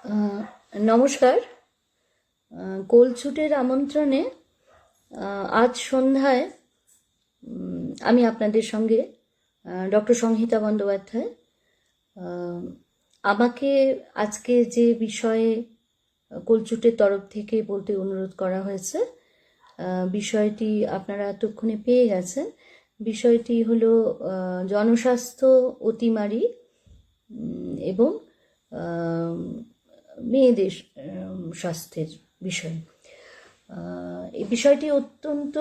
আহ, নমস্কার। কোলছুটের আমন্ত্রণে আজ সন্ধ্যায় আমি আপনাদের সঙ্গে ডক্টর সংহিতা বন্দ্যোপাধ্যায় আমাকে আজকে যে বিষয়ে কোলছুটের তরফ থেকে বলতে অনুরোধ করা হয়েছে, বিষয়টি আপনারা এতক্ষণে পেয়ে গেছেন। বিষয়টি হলো জনস্বাস্থ্য, অতিমারি এবং মেয়েদের স্বাস্থ্যের বিষয়। এই বিষয়টি অত্যন্ত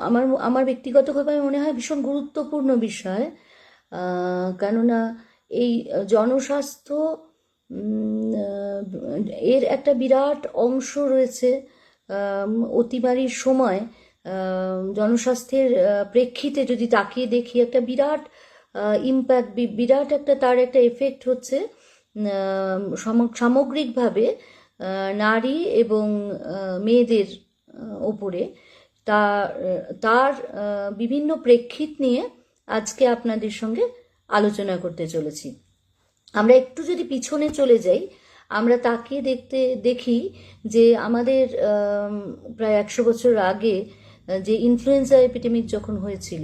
আমার আমার ব্যক্তিগতভাবে মনে হয় ভীষণ গুরুত্বপূর্ণ বিষয়। কেননা এই জনস্বাস্থ্য এর একটা বিরাট অংশ রয়েছে অতিমারির সময়। জনস্বাস্থ্যের প্রেক্ষিতে যদি তাকিয়ে দেখি, একটা বিরাট ইম্প্যাক্ট, বিরাট একটা তার একটা এফেক্ট হচ্ছে সামগ্রিকভাবে নারী এবং মেয়েদের ওপরে। তার বিভিন্ন প্রেক্ষিত নিয়ে আজকে আপনাদের সঙ্গে আলোচনা করতে চলেছি। আমরা একটু যদি পিছনে চলে যাই, আমরা তাকিয়ে দেখি যে আমাদের প্রায় 100 বছর আগে যে ইনফ্লুয়েঞ্জা এপিডেমিক যখন হয়েছিল,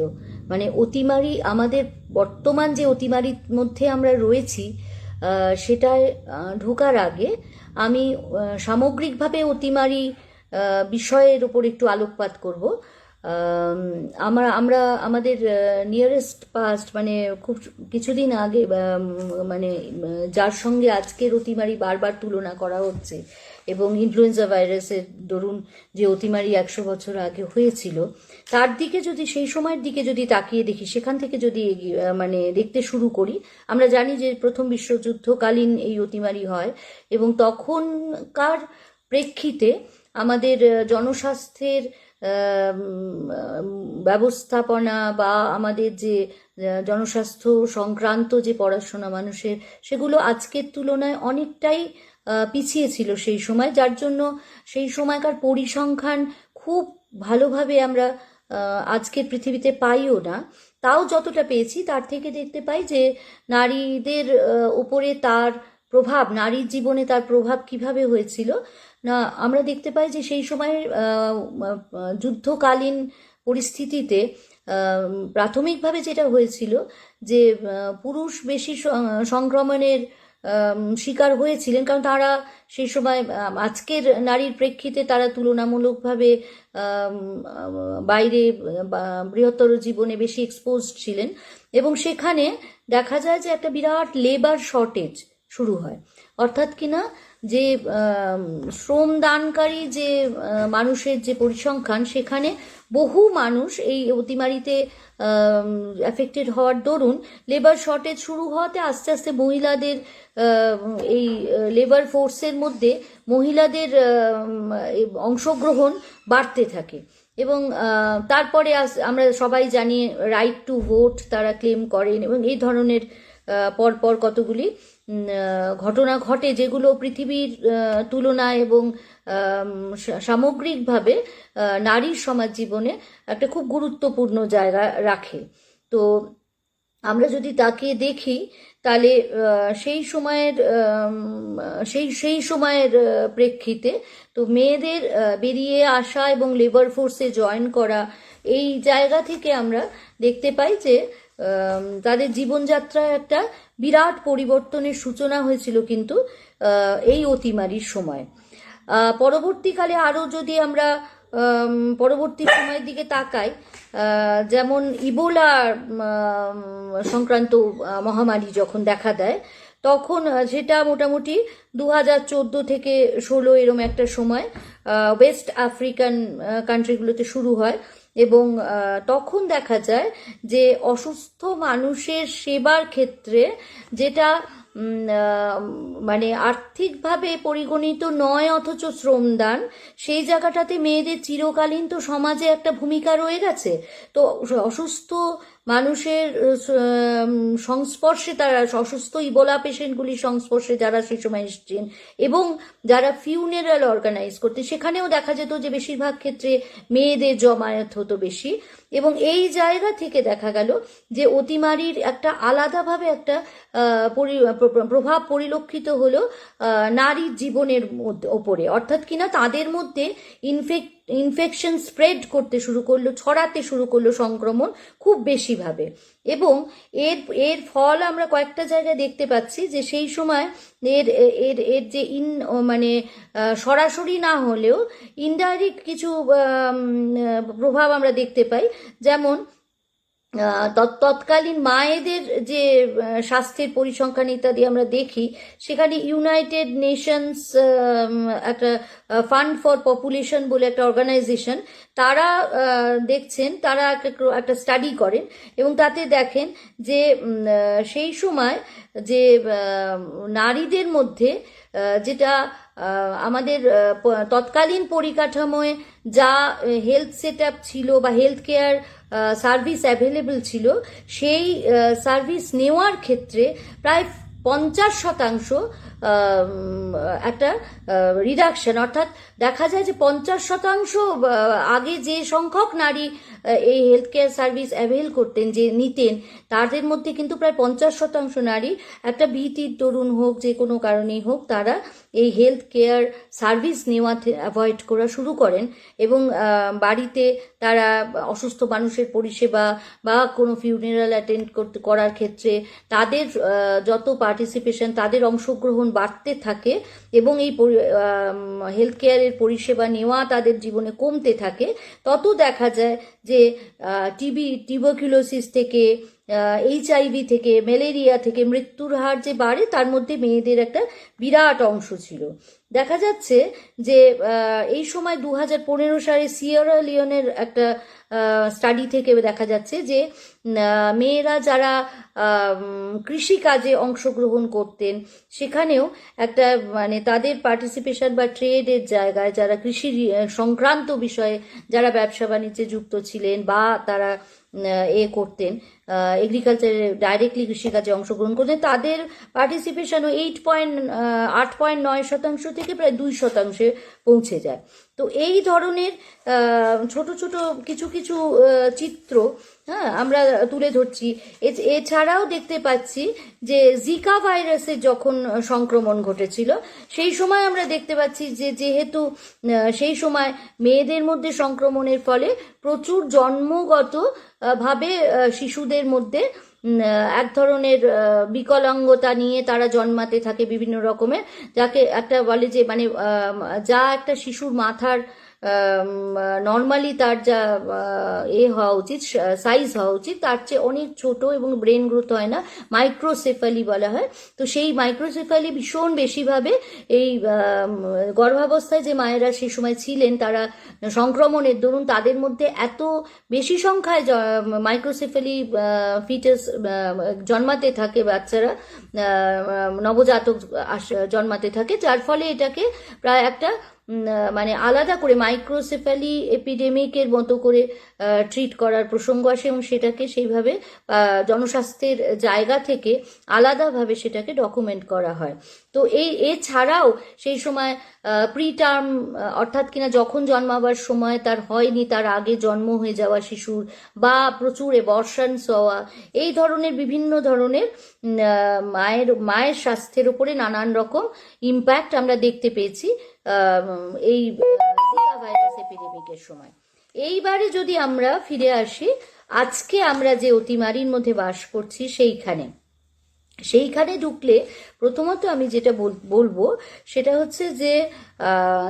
মানে অতিমারি, আমাদের বর্তমান যে অতিমারির মধ্যে আমরা রয়েছি সেটায় ঢোকার আগে আমি সামগ্রিকভাবে অতিমারি বিষয়ের ওপর একটু আলোকপাত করব। আমরা আমাদের নিয়ারেস্ট পাস্ট, মানে খুব কিছুদিন আগে, মানে যার সঙ্গে আজকের অতিমারি বারবার তুলনা করা হচ্ছে, এবং ইনফ্লুয়েঞ্জা ভাইরাসের দরুন যে অতিমারি 100 বছর আগে হয়েছিল, তার দিকে যদি, সেই সময়ের দিকে যদি তাকিয়ে দেখি, সেখান থেকে যদি মানে দেখতে শুরু করি, আমরা জানি যে প্রথম বিশ্বযুদ্ধকালীন এই অতিমারি হয়, এবং তখনকার প্রেক্ষিতে আমাদের জনস্বাস্থ্যের ব্যবস্থাপনা বা আমাদের যে জনস্বাস্থ্য সংক্রান্ত যে পড়াশোনা মানুষের, সেগুলো আজকের তুলনায় অনেকটাই পিছিয়ে ছিল সেই সময়, যার জন্য সেই সময়কার পরিসংখ্যান খুব ভালোভাবে আমরা আজকের পৃথিবীতে পাইও না। তাও যতটা পেয়েছি তার থেকে দেখতে পাই যে নারীদের উপরে তার প্রভাব, নারীর জীবনে তার প্রভাব কিভাবে হয়েছিল। না, আমরা দেখতে পাই যে সেই সময়ের যুদ্ধকালীন পরিস্থিতিতে প্রাথমিকভাবে যেটা হয়েছিল, যে পুরুষ বেশি সংক্রমণের শিকার হয়েছিলেন, কারণ তারা সেই সময় আজকের নারীর প্রেক্ষিতে তারা তুলনামূলকভাবে বাইরে বৃহত্তর জীবনে বেশি এক্সপোজড ছিলেন, এবং সেখানে দেখা যায় যে একটা বিরাট লেবার শর্টেজ শুরু হয়। অর্থাৎ কিনা যে শ্রমদানকারী যে মানুষের যে পরিসংখ্যান, সেখানে বহু মানুষ এই অতিমারিতে অ্যাফেক্টেড হওয়ার দরুন লেবার শর্টেজ শুরু হওয়াতে আস্তে আস্তে মহিলাদের এই লেবার ফোর্সের মধ্যে মহিলাদের অংশগ্রহণ বাড়তে থাকে। এবং তারপরে আমরা সবাই জানি রাইট টু ভোট তারা ক্লেম করেন, এবং এই ধরনের পরপর কতগুলি ঘটনা ঘটে, যেগুলো পৃথিবীর তুলনায় এবং সামগ্রিকভাবে নারীর সমাজ জীবনে একটা খুব গুরুত্বপূর্ণ জায়গা রাখে। তো আমরা যদি তাকিয়ে দেখি, তাহলে সেই সময়ের প্রেক্ষিতে তো মেয়েদের বেরিয়ে আসা এবং লেবার ফোর্সে জয়েন করা, এই জায়গা থেকে আমরা দেখতে পাই যে তাদের জীবনযাত্রায় একটা বিরাট পরিবর্তনের সূচনা হয়েছিল কিন্তু এই অতিমারির সময়। পরবর্তীকালে আরও যদি আমরা পরবর্তী সময়ের দিকে তাকাই, যেমন ইবোলা সংক্রান্ত মহামারী যখন দেখা দেয়, তখন সেটা মোটামুটি 2014 থেকে 16 এরম একটা সময় ওয়েস্ট আফ্রিকান কান্ট্রিগুলোতে শুরু হয়, এবং তখন দেখা যায় যে অসুস্থ মানুষের সেবার ক্ষেত্রে, যেটা মানে আর্থিকভাবে পরিগণিত নয় অথচ শ্রমদান, সেই জায়গাটাতে মেয়েদের চিরকালীন তো সমাজে একটা ভূমিকা রয়ে গেছে। তো অসুস্থ মানুষের সংস্পর্শে, তারা অসুস্থ ইবোলা পেশেন্টগুলির সংস্পর্শে যারা সেই সময় এসছেন, এবং যারা ফিউনারাল অর্গানাইজ করতে, সেখানেও দেখা যেত যে বেশিরভাগ ক্ষেত্রে মেয়েদের জমায়েত হতো বেশি। এবং এই জায়গা থেকে দেখা গেল যে অতিমারির একটা আলাদাভাবে একটা প্রভাব পরিলক্ষিত হলো নারীর জীবনের ওপরে, অর্থাৎ কিনা তাদের মধ্যে ইনফেকশন স্প্রেড করতে শুরু করলো, ছড়াতে শুরু করলো সংক্রমণ খুব বেশিভাবে। এবং এর এর ফল আমরা কয়েকটা জায়গায় দেখতে পাচ্ছি যে সেই সময় এর এর এর যে মানে সরাসরি না হলেও ইনডাইরেক্ট কিছু প্রভাব আমরা দেখতে পাই। যেমন তৎকালীন মায়েদের যে স্বাস্থ্যের পরিসংখ্যান ইত্যাদি আমরা দেখি, সেখানে ইউনাইটেড নেশনস একটা ফান্ড ফর পপুলেশন বলে একটা অর্গানাইজেশন, তারা দেখছেন, তারা একটা স্টাডি করেন এবং তাতে দেখেন যে সেই সময় যে নারীদের মধ্যে যেটা আমাদের তৎকালীন পরিকাঠামোয় যা হেলথ সেট আপ ছিল বা হেলথ কেয়ার সার্ভিস অ্যাভেলেবল ছিল, সেই সার্ভিস নেওয়ার ক্ষেত্রে প্রায় 50% একটা রিডাকশন, অর্থাৎ দেখা যায় যে 50% আগে যে সংখ্যক নারী এই হেলথ কেয়ার সার্ভিস অ্যাভেল করতেন, যে নিতেন, তাদের মধ্যে কিন্তু প্রায় 50% নারী একটা ভীতির দরুন হোক, যে কোনো কারণেই হোক, তারা এই হেলথ কেয়ার সার্ভিস নেওয়া অ্যাভয়েড করা শুরু করেন এবং বাড়িতে তারা অসুস্থ মানুষের পরিষেবা বা কোনো ফিউনারাল অ্যাটেন্ড করার ক্ষেত্রে তাদের যত পার্টিসিপেশন, তাদের অংশগ্রহণ বাড়তে থাকে এবং এই হেলথ কেয়ারের পরিষেবা নেওয়া তাদের জীবনে কমতে থাকে, তত দেখা যায় যে টিউবারকুলোসিস থেকে, HIV থেকে, ম্যালেরিয়া থেকে মৃত্যুর হার যে বাড়ে, তার মধ্যে মেয়েদের একটা বিরাট অংশ ছিল। দেখা যাচ্ছে যে এই সময় 2015 সালে সিয়েরা লিওনের একটা স্টাডি থেকে দেখা যাচ্ছে যে মেয়েরা যারা কৃষিকাজে অংশগ্রহণ করতেন, সেখানেও একটা মানে তাদের পার্টিসিপেশন বা ট্রেডের জায়গায়, যারা কৃষি সংক্রান্ত বিষয়ে যারা ব্যবসা বাণিজ্যে যুক্ত ছিলেন বা তারা করতেন, এগ্রিকালচারে ডাইরেক্টলি কৃষিকাজে অংশগ্রহণ করতেন, তাদের পার্টিসিপেশনও 8.9% থেকে প্রায় 2% পৌঁছে যায়। তো এই ধরনের ছোট ছোট কিছু কিছু চিত্র আমরা তুলে ধরছি। এছাড়াও দেখতে পাচ্ছি যে জিকা ভাইরাসের যখন সংক্রমণ ঘটেছিল, সেই সময় আমরা দেখতে পাচ্ছি যে যেহেতু সেই সময় মেয়েদের মধ্যে সংক্রমণের ফলে প্রচুর জন্মগত ভাবে শিশুদের মধ্যে এক ধরনের বিকলাঙ্গতা নিয়ে তারা জন্মাতে থাকে বিভিন্ন রকমের, যাকে একটা বলে যে মানে যা একটা শিশুর মাথার নর্মালি তার যা হওয়া উচিত, সাইজ হওয়া উচিত, তার চেয়ে অনেক ছোট এবং ব্রেন গ্রোথ হয় না, মাইক্রোসেফালি বলা হয়। তো সেই মাইক্রোসেফালি ভীষণ বেশিভাবে এই গর্ভাবস্থায় যে মায়েরা সেই সময় ছিলেন, তারা সংক্রমণের দরুন তাদের মধ্যে এত বেশি সংখ্যায় মাইক্রোসেফালি ফিটাস জন্মাতে থাকে, বাচ্চারা নবজাতক জন্মাতে থাকে, যার ফলে এটাকে প্রায় একটা মানে আলাদা করে মাইক্রোসেফালি এপিডেমিকের মতো করে ট্রিট করার প্রসঙ্গ আসে এবং সেটাকে সেইভাবে জনস্বাস্থ্যের জায়গা থেকে আলাদাভাবে সেটাকে ডকুমেন্ট করা হয়। তো এছাড়াও সেই সময় প্রিটার্ম, অর্থাৎ কিনা যখন জন্মাবার সময় তার হয়নি, তার আগে জন্ম হয়ে যাওয়া শিশুর, বা প্রচুর এবর্শনস হওয়া, এই ধরনের বিভিন্ন ধরনের মায়ের স্বাস্থ্যের উপরে নানান রকম ইম্প্যাক্ট আমরা দেখতে পেয়েছি এই জিকা ভাইরাস এপিডেমিকের সময়। এইবারে যদি আমরা ফিরে আসি, আজকে আমরা যে অতিমারির মধ্যে বাস করছি সেইখানে ঢুকলে প্রথমত আমি যেটা বলবো সেটা হচ্ছে যে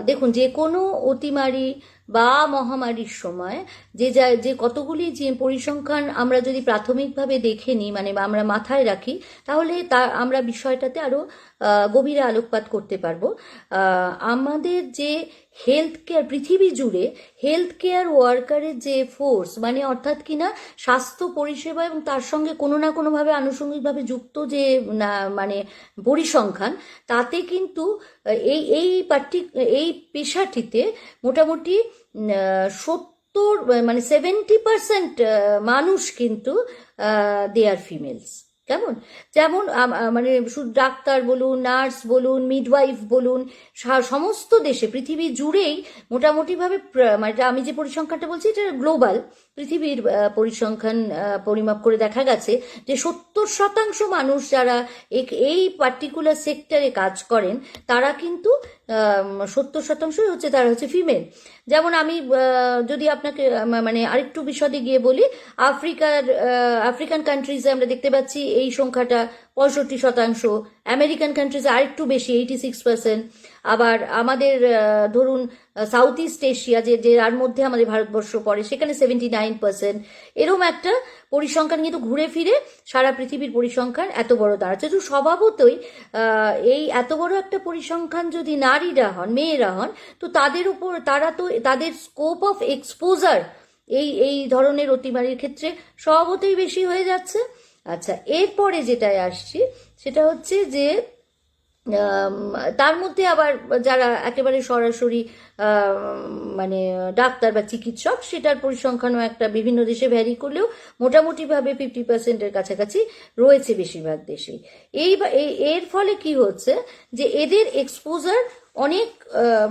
দেখুন, যে কোনো অতিমারি বা মহামারীর সময় যে কতগুলি যে পরিসংখ্যান আমরা যদি প্রাথমিকভাবে দেখে নিই, মানে আমরা মাথায় রাখি, তাহলে আমরা বিষয়টাতে আরো গভীরে আলোকপাত করতে পারবো। আমাদের যে হেলথ কেয়ার, পৃথিবী জুড়ে হেলথ কেয়ার ওয়ার্কারের যে ফোর্স, মানে অর্থাৎ কিনা স্বাস্থ্য পরিষেবা এবং তার সঙ্গে কোনো না কোনোভাবে আনুষঙ্গিকভাবে যুক্ত যে মানে পরিসংখ্যান, তাতে কিন্তু এই পেশাটিতে মোটামুটি 70 মানে 70% মানুষ কিন্তু দে আর ফিমেলস। কেমন? যেমন মানে ডাক্তার বলুন, নার্স বলুন, মিডওয়াইফ বলুন, সমস্ত দেশে পৃথিবী জুড়েই মোটামুটিভাবে মানে আমি যে পরিসংখ্যানটা বলছি এটা গ্লোবাল, পৃথিবীর পরিসংখ্যান পরিমাপ করে দেখা গেছে যে 70% মানুষ যারা এই পার্টিকুলার সেক্টরে কাজ করেন তারা কিন্তু 70%ই হচ্ছে তারা হচ্ছে ফিমেল। যেমন আমি যদি আপনাকে মানে আরেকটু বিশদে গিয়ে বলি, আফ্রিকান কান্ট্রিজে আমরা দেখতে পাচ্ছি এই সংখ্যাটা 65%, আমেরিকান কান্ট্রিজে আরেকটু বেশি 86%, আবার আমাদের ধরুন সাউথ ইস্ট এশিয়া যে যার মধ্যে আমাদের ভারতবর্ষ পড়ে সেখানে 79%। এরকম একটা পরিসংখ্যান কিন্তু ঘুরে ফিরে সারা পৃথিবীর পরিসংখ্যান এত বড় দাঁড়াচ্ছে। তো স্বভাবতই এই এত বড় একটা পরিসংখ্যান যদি নারীরা হন, মেয়েরা হন, তো তাদের উপর তারা তো তাদের স্কোপ অফ এক্সপোজার এই ধরনের অতিমারির ক্ষেত্রে স্বভাবতই বেশি হয়ে যাচ্ছে। আচ্ছা, এরপরে যেটায় আসছি সেটা হচ্ছে যে তার মধ্যে আবার যারা একেবারে সরাসরি মানে ডাক্তার বা চিকিৎসক, সেটার পরিসংখ্যানও একটা বিভিন্ন দেশে ভ্যারি করলেও মোটামুটিভাবে 50%-এর কাছাকাছি রয়েছে বেশিরভাগ দেশেই। এর ফলে কি হচ্ছে যে এদের এক্সপোজার অনেক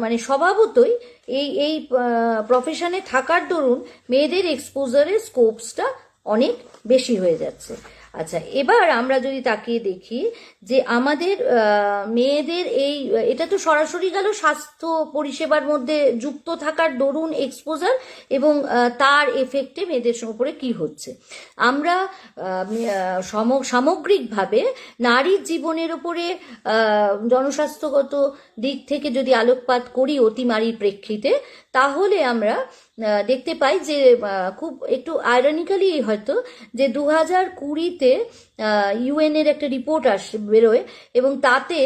মানে স্বভাবতই এই প্রফেশনে থাকার দরুন মেয়েদের এক্সপোজারের স্কোপসটা অনেক বেশি হয়ে যাচ্ছে। আচ্ছা, এবার আমরা যদি তাকিয়ে দেখি যে আমাদের মেয়েদের এটা তো সরাসরি গেল স্বাস্থ্য পরিষেবার মধ্যে যুক্ত থাকার দরুন এক্সপোজার এবং তার এফেক্টে মেয়েদের উপরে কি হচ্ছে। আমরা সামগ্রিকভাবে নারীর জীবনের উপরে জনস্বাস্থ্যগত দিক থেকে যদি আলোকপাত করি অতিমারির প্রেক্ষিতে, তাহলে আমরা দেখতে পাই যে খুব একটু আয়রনিক্যালি হয়তো যে 2020-তে ইউএনের একটা রিপোর্ট বেরোয় এবং তাতে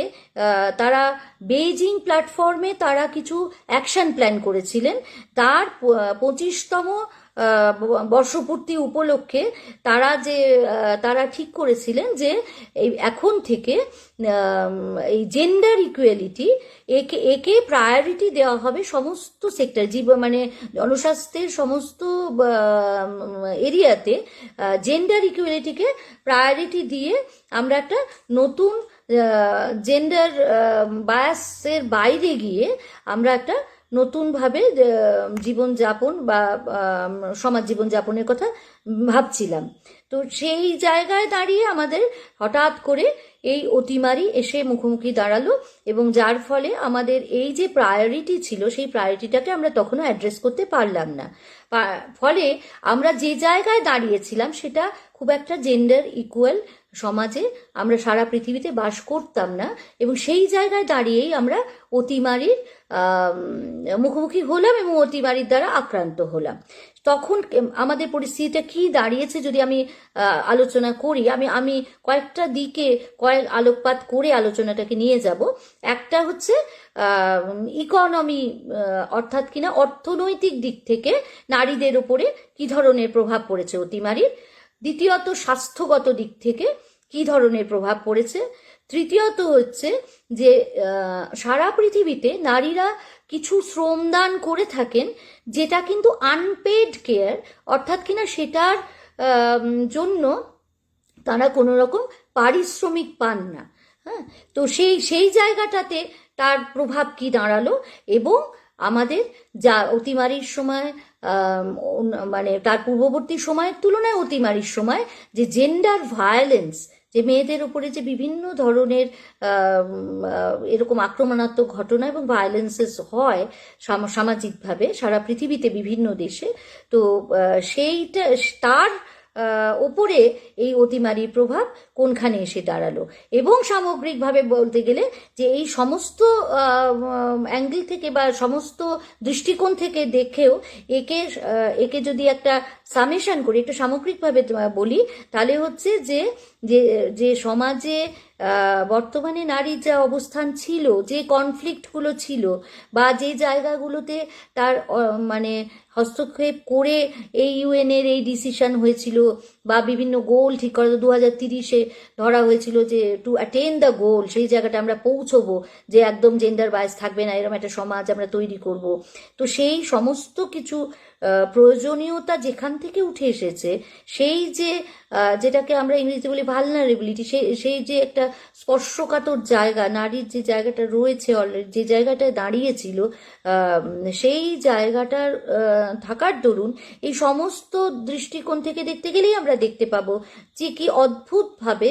তারা বেইজিং প্ল্যাটফর্মে তারা কিছু অ্যাকশন প্ল্যান করেছিলেন। তার 25তম বর্ষপূর্তি উপলক্ষে তারা ঠিক করেছিলেন যে এখন থেকে এই জেন্ডার ইকুয়ালিটি একে প্রায়োরিটি দেওয়া হবে সমস্ত সেক্টর, মানে জনস্বাস্থ্যের সমস্ত এরিয়াতে জেন্ডার ইকুয়ালিটিকে প্রায়োরিটি দিয়ে আমরা একটা নতুন জেন্ডার বায়াসের বাইরে গিয়ে আমরা একটা নতুনভাবে জীবনযাপন বা সমাজ জীবনযাপনের কথা ভাবছিলাম। তো সেই জায়গায় দাঁড়িয়ে আমাদের হঠাৎ করে এই অতিমারি এসে মুখোমুখি দাঁড়ালো এবং যার ফলে আমাদের এই যে প্রায়োরিটি ছিল সেই প্রায়োরিটিটাকে আমরা তখনও অ্যাড্রেস করতে পারলাম না। ফলে আমরা যে জায়গায় দাঁড়িয়েছিলাম সেটা খুব একটা জেন্ডার ইকুয়াল সমাজে আমরা সারা পৃথিবীতে বাস করতাম না এবং সেই জায়গায় দাঁড়িয়েই আমরা অতিমারির মুখোমুখি হলাম এবং অতিমারির দ্বারা আক্রান্ত হলাম। তখন আমাদের পরিস্থিতিটা কি দাঁড়িয়েছে যদি আমি আলোচনা করি, আমি কয়েকটা দিকে আলোকপাত করে আলোচনাটাকে নিয়ে যাব। একটা হচ্ছে ইকোনমি, অর্থাৎ কিনা অর্থনৈতিক দিক থেকে নারীদের উপরে কি ধরনের প্রভাব পড়েছে অতিমারির। দ্বিতীয়ত স্বাস্থ্যগত দিক থেকে কি ধরনের প্রভাব পড়েছে। তৃতীয়ত হচ্ছে যে সারা পৃথিবীতে নারীরা কিছু শ্রমদান করে থাকেন যেটা কিন্তু আনপেড কেয়ার, অর্থাৎ কিনা সেটার জন্য তারা কোনো রকম পারিশ্রমিক পান না। হ্যাঁ, তো সেই জায়গাটাতে তার প্রভাব কি দাঁড়ালো এবং আমাদের যা অতিমারির সময় মানে তার পূর্ববর্তী সময়ের তুলনায় অতিমারির সময় যে জেন্ডার ভায়োলেন্স, যে মেয়েদের উপরে যে বিভিন্ন ধরনের এরকম আক্রমণাত্মক ঘটনা এবং ভায়োলেন্সেস হয় সামাজিকভাবে সারা পৃথিবীতে বিভিন্ন দেশে, তো সেইটা তার ওপরে এই অতিমারির প্রভাব কোনখানে এসে দাঁড়ালো। এবং সামগ্রিকভাবে বলতে গেলে যে এই সমস্ত অ্যাঙ্গেল থেকে বা সমস্ত দৃষ্টিকোণ থেকে দেখেও একে যদি একটা সামেশন করি, একটা সামগ্রিকভাবে বলি, তাহলে হচ্ছে যে সমাজে বর্তমানে নারীর যা অবস্থান ছিল, যে কনফ্লিক্টগুলো ছিল বা যে জায়গাগুলোতে তার মানে হস্তক্ষেপ করে এই ইউএনের এই ডিসিশন হয়েছিল বা বিভিন্ন গোল ঠিক করা 2030-এ ধরা হয়েছিল যে টু অ্যাটেন দ্য গোল, সেই জায়গাটা আমরা পৌঁছবো যে একদম জেন্ডার বায়াস থাকবে না, এরকম একটা সমাজ আমরা তৈরি করব। তো সেই সমস্ত কিছু প্রয়োজনীয়তা যেখান থেকে উঠে এসেছে, সেই যে যেটাকে আমরা ইংরেজিতে বলি ভালনারেবিলিটি, সেই যে একটা স্পর্শকাতর জায়গা নারীর যে জায়গাটা রয়েছে অলরেডি, যে জায়গাটায় দাঁড়িয়েছিল, সেই জায়গাটার থাকার দরুন এই সমস্ত দৃষ্টিকোণ থেকে দেখতে গেলেই আমরা দেখতে পাবো যে কি অদ্ভুতভাবে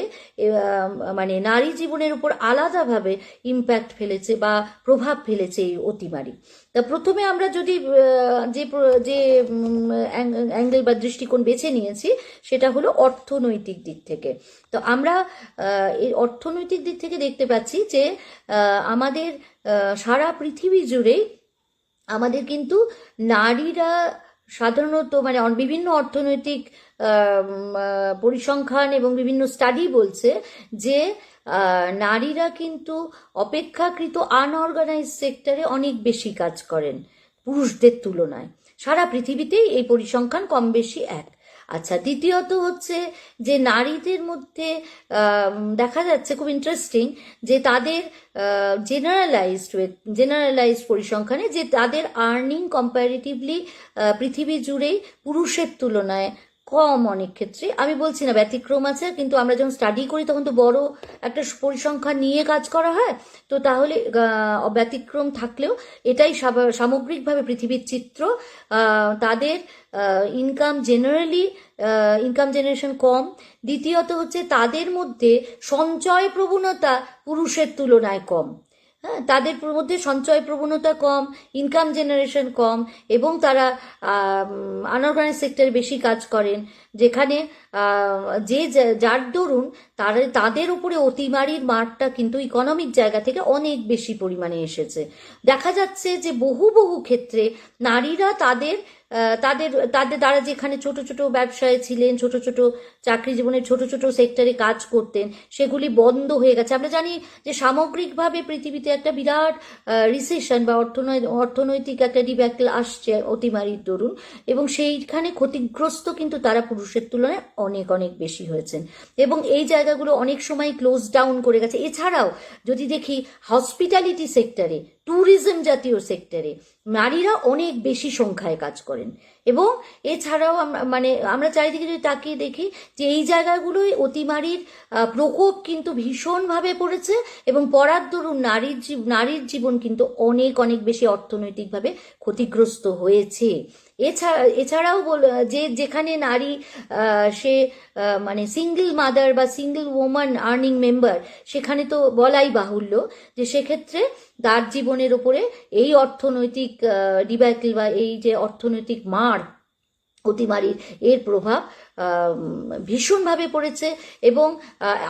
মানে নারী জীবনের উপর আলাদাভাবে ইম্প্যাক্ট ফেলেছে বা প্রভাব ফেলেছে এই অতিমারি। তা প্রথমে আমরা যদি যে অ্যাঙ্গেল বা দৃষ্টিকোণ বেছে নিয়েছি সেটা হলো অর্থনৈতিক দিক থেকে। তো আমরা এই অর্থনৈতিক দিক থেকে দেখতে পাচ্ছি যে আমাদের সারা পৃথিবী জুড়েই আমাদের কিন্তু নারীরা সাধারণত মানে বিভিন্ন অর্থনৈতিক পরিসংখ্যান এবং বিভিন্ন স্টাডি বলছে যে নারীরা কিন্তু অপেক্ষাকৃত আনঅর্গানাইজ সেক্টরে অনেক বেশি কাজ করেন পুরুষদের তুলনায়। সারা পৃথিবীতেই এই পরিসংখ্যান কম বেশি এক। আচ্ছা, দ্বিতীয়ত হচ্ছে যে নারীদের মধ্যে দেখা যাচ্ছে খুব ইন্টারেস্টিং যে তাদের জেনারেলাইজড পরিসংখ্যানে যে তাদের আর্নিং কম্পারেটিভলি পৃথিবী জুড়েই পুরুষের তুলনায় কম অনেক ক্ষেত্রে। আমি বলছি না ব্যতিক্রম আছে, কিন্তু আমরা যখন স্টাডি করি তখন তো বড় একটা পরিসংখ্যান নিয়ে কাজ করা হয়, তো তাহলে ব্যতিক্রম থাকলেও এটাই সামগ্রিকভাবে পৃথিবীর চিত্র। তাদের ইনকাম জেনারেশন কম। দ্বিতীয়ত হচ্ছে তাদের মধ্যে সঞ্চয় প্রবণতা পুরুষের তুলনায় কম। হ্যাঁ, তাদের মধ্যে সঞ্চয় প্রবণতা কম, ইনকাম জেনারেশন কম, এবং তারা আনঅর্গানাইজ সেক্টরে বেশি কাজ করেন, যেখানে যার দরুন তাদের উপরে অতিমারির মারটা কিন্তু ইকোনমিক জায়গা থেকে অনেক বেশি পরিমাণে এসেছে। দেখা যাচ্ছে যে বহু ক্ষেত্রে নারীরা তাদের তারা যেখানে ছোট ছোট ব্যবসায় ছিলেন, ছোট ছোট চাকরি জীবনের ছোট ছোট সেক্টরে কাজ করতেন, সেগুলি বন্ধ হয়ে গেছে। আমরা জানি যে সামগ্রিকভাবে পৃথিবীতে একটা বিরাট রিসেশন বা অর্থনৈতিক একটা ডিব্যাকল আসছে অতিমারির দরুন, এবং সেইখানে ক্ষতিগ্রস্ত কিন্তু তারা পুরুষের তুলনায় অনেক বেশি হয়েছেন, এবং এই জায়গাগুলো অনেক সময় ক্লোজ ডাউন করে গেছে। এছাড়াও যদি দেখি হসপিটালিটি সেক্টরে, ট্যুরিজম জাতীয় সেক্টরে নারীরা অনেক বেশি সংখ্যায় কাজ করেন, এবং এছাড়াও আমরা চারিদিকে যদি তাকিয়ে দেখি যে এই জায়গাগুলোই অতিমারির প্রকোপ কিন্তু ভীষণভাবে পড়েছে, এবং পড়ার দরুন নারীর জীবন কিন্তু অনেক বেশি অর্থনৈতিকভাবে ক্ষতিগ্রস্ত হয়েছে। এছাড়াও যেখানে নারী সে মানে সিঙ্গেল মাদার বা সিঙ্গেল ওম্যান আর্নিং মেম্বার, সেখানে তো বলাই বাহুল্য যে সেক্ষেত্রে তার জীবনের উপরে এই অর্থনৈতিক ডিব্যাকল বা এই যে অর্থনৈতিক মার অতিমারির এর প্রভাব ভীষণভাবে পড়েছে। এবং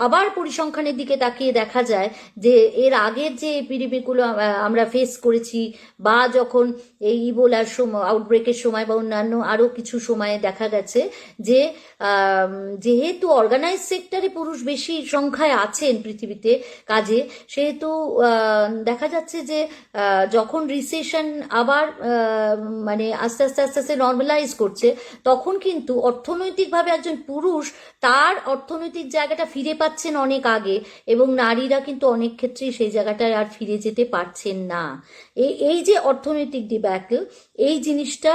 আবার পরিসংখ্যানের দিকে তাকিয়ে দেখা যায় যে এর আগের যে এপিডেমিকগুলো আমরা ফেস করেছি, বা যখন এই ইবোলার সময় আউটব্রেকের সময় বা অন্যান্য আরও কিছু সময়ে দেখা গেছে যে যেহেতু অর্গানাইজ সেক্টরে পুরুষ বেশি সংখ্যায় আছেন পৃথিবীতে কাজে, সেহেতু দেখা যাচ্ছে যে যখন রিসেশন আবার মানে আস্তে আস্তে নর্মালাইজ করছে, তখন কিন্তু অর্থনৈতিকভাবে একজন পুরুষ তার অর্থনৈতিক জায়গাটা ফিরে পাচ্ছেন অনেক আগে, এবং নারীরা কিন্তু অনেক ক্ষেত্রেই সেই জায়গাটায় আর ফিরে যেতে পারছেন না। এই যে অর্থনৈতিক ডিব্যাকল, এই জিনিসটা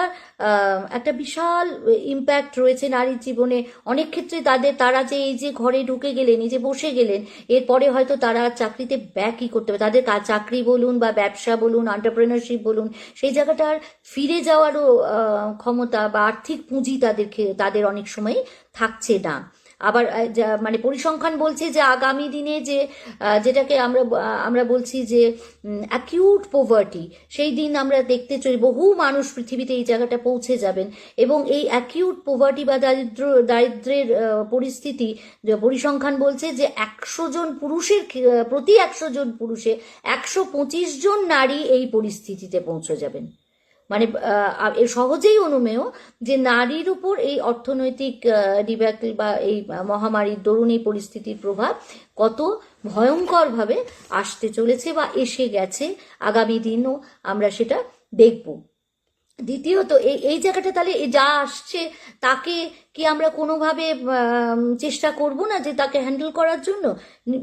একটা বিশাল ইম্প্যাক্ট রয়েছে নারীর জীবনে। অনেক ক্ষেত্রে তারা যে এই যে ঘরে ঢুকে গেলেন, এই যে বসে গেলেন, এরপরে হয়তো তারা চাকরিতে ব্যাকই করতে পারে, তাদের চাকরি বলুন বা ব্যবসা বলুন, এন্টারপ্রেনারশিপ বলুন, সেই জায়গাটার ফিরে যাওয়ারও ক্ষমতা বা আর্থিক পুঁজি তাদের অনেক সময় থাকছে না। আবার মানে পরিসংখ্যান বলছে যে আগামী দিনে যেটাকে আমরা বলছি যে অ্যাকিউট পোভার্টি, সেই দিন আমরা দেখতে চলি বহু মানুষ পৃথিবীতে এই জায়গাটা পৌঁছে যাবেন, এবং এই অ্যাকিউট পোভার্টি বা দারিদ্রের পরিস্থিতি পরিসংখ্যান বলছে যে 100 জন পুরুষের প্রতি 100 জন পুরুষে 125 জন নারী এই পরিস্থিতিতে পৌঁছে যাবেন। মানে সহজেই অনুমেয় যে নারীর উপর এই অর্থনৈতিক ডিব্যাকল বা এই মহামারীর দরুন এই পরিস্থিতির প্রভাব কত ভয়ঙ্করভাবে আসতে চলেছে বা এসে গেছে, আগামী দিনও আমরা সেটা দেখব। দ্বিতীয়ত এই এই জায়গাটা তাহলে যা আসছে তাকে কি আমরা কোনোভাবে চেষ্টা করব না যে তাকে হ্যান্ডেল করার জন্য?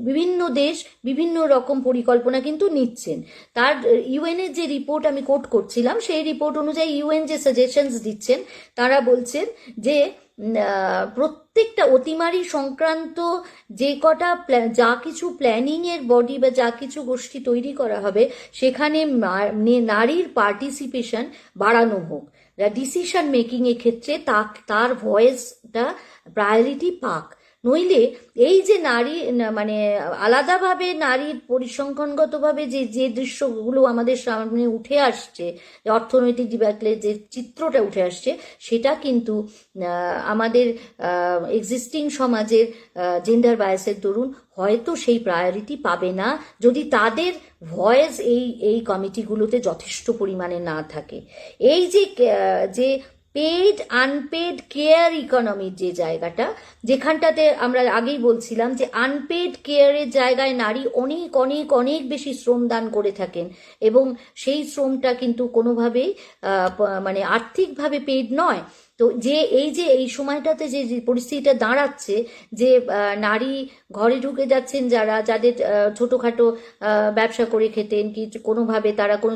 বিভিন্ন দেশ বিভিন্ন রকম পরিকল্পনা কিন্তু নিচ্ছেন। তার ইউএনের যে রিপোর্ট আমি কোট করছিলাম, সেই রিপোর্ট অনুযায়ী ইউএন যে সাজেশনস দিচ্ছেন, তারা বলছেন যে প্রত্যেকটা অতিমারি সংক্রান্ত যে কটা যা কিছু প্ল্যানিং এর বডি বা যা কিছু গোষ্ঠী তৈরি করা হবে, সেখানে নারীর পার্টিসিপেশন বাড়ানো হোক, ডিসিশন মেকিং এর ক্ষেত্রে তার ভয়েসটা প্রায়োরিটি পাক। নইলে এই যে নারী মানে আলাদাভাবে নারীর পরিসংখ্যানগতভাবে যে যে দৃশ্যগুলো আমাদের সামনে উঠে আসছে, অর্থনৈতিক ডিব্যাকলের যে চিত্রটা উঠে আসছে, সেটা কিন্তু আমাদের এক্সিস্টিং সমাজের জেন্ডার বায়াসের দরুন হয়তো সেই প্রায়োরিটি পাবে না, যদি তাদের ভয়েস এই কমিটিগুলোতে যথেষ্ট পরিমাণে না থাকে। এই যে পেড আনপেড কেয়ার ইকোনমির যে জায়গাটা, যেখানটাতে আমরা আগেই বলছিলাম যে আনপেড কেয়ারের জায়গায় নারী অনেক অনেক অনেক বেশি শ্রম দান করে থাকেন, এবং সেই শ্রমটা কিন্তু কোনোভাবেই মানে আর্থিকভাবে পেড নয়। তো এই সময়টাতে যে পরিস্থিতিটা দাঁড়াচ্ছে, যে নারী ঘরে ঢুকে যাচ্ছেন যাদের ছোটোখাটো ব্যবসা করে খেতেন, কি কোনোভাবে তারা কোনো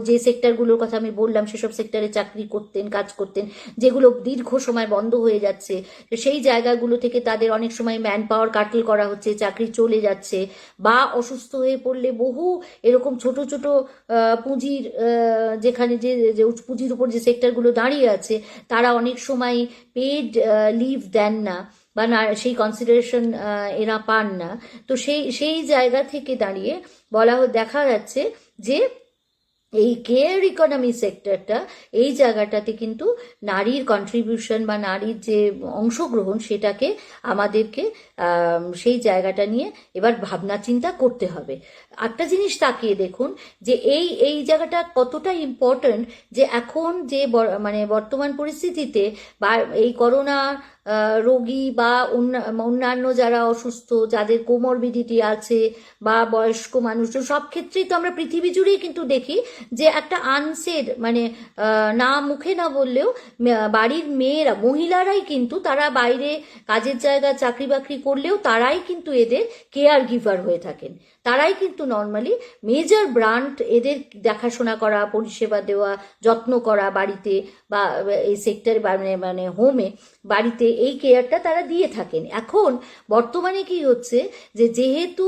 যে সেক্টরগুলোর কথা আমি বললাম সেসব সেক্টরে চাকরি করতেন, কাজ করতেন, যেগুলো দীর্ঘ সময় বন্ধ হয়ে যাচ্ছে, সেই জায়গাগুলো থেকে তাদের অনেক সময় ম্যান পাওয়ার কাটল করা হচ্ছে, চাকরি চলে যাচ্ছে, বা অসুস্থ হয়ে পড়লে বহু এরকম ছোট ছোট পুঁজির যেখানে যে পুঁজির উপর যে সেক্টরগুলো দাঁড়িয়ে আছে, তারা অনেক সময় পেড লিভ দেন না, বা না সেই কনসিডারেশন এরা পান না। তো সেই জায়গা থেকে দাঁড়িয়ে দেখা যাচ্ছে যে এই কেয়ার ইকোনমি সেক্টরটা, এই জায়গাটাতে কিন্তু নারীর কন্ট্রিবিউশন বা নারীর যে অংশগ্রহণ, সেটাকে আমাদেরকে সেই জায়গাটা নিয়ে এবার ভাবনা চিন্তা করতে হবে। একটা জিনিস তাকিয়ে দেখুন যে এই জায়গাটা কতটা ইম্পর্ট্যান্ট, যে এখন যে মানে বর্তমান পরিস্থিতিতে বা এই করোনা রোগী বা অন্যান্য যারা অসুস্থ, যাদের কোমরবিডিটি আছে, বা বয়স্ক মানুষজন, সব ক্ষেত্রেই তো আমরা পৃথিবী জুড়েই কিন্তু দেখি যে একটা আনসেড মানে না মুখে না বললেও বাড়ির মেয়েরা, মহিলারাই কিন্তু, তারা বাইরে কাজের জায়গা চাকরি বাকরি করলেও তারাই কিন্তু এদের কেয়ার গিভার হয়ে থাকেন। তারাই কিন্তু নর্মালি মেজর ব্রান্ড এদের দেখাশোনা করা, পরিষেবা দেওয়া, যত্ন করা বাড়িতে বা এই সেক্টরে মানে হোমে, বাড়িতে এই কেয়ারটা তারা দিয়ে থাকেন। এখন বর্তমানে কি হচ্ছে, যেহেতু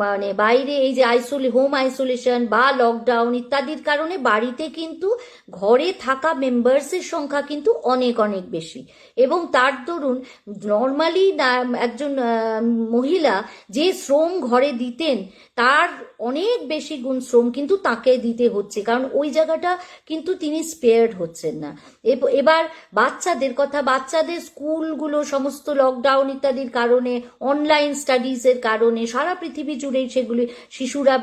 মানে বাইরে এই যে হোম আইসোলেশন বা লকডাউন ইত্যাদির কারণে বাড়িতে কিন্তু ঘরে থাকা মেম্বার্সের সংখ্যা কিন্তু অনেক অনেক বেশি, এবং তার দরুন নর্মালি একজন মহিলা যে শ্রম ঘরে দিতেন তার অনেক বেশি গুণ শ্রম কিন্তু তাকে দিতে হচ্ছে, কারণ ওই জায়গাটা কিন্তু তিনি স্পেয়ার্ড হচ্ছেন না। এবার বাচ্চাদের স্কুলগুলো সমস্ত লকডাউন ইত্যাদির কারণে, অনলাইন স্টাডিজের কারণে সারা পৃথিবী জুড়েই সেগুলি শিশুরা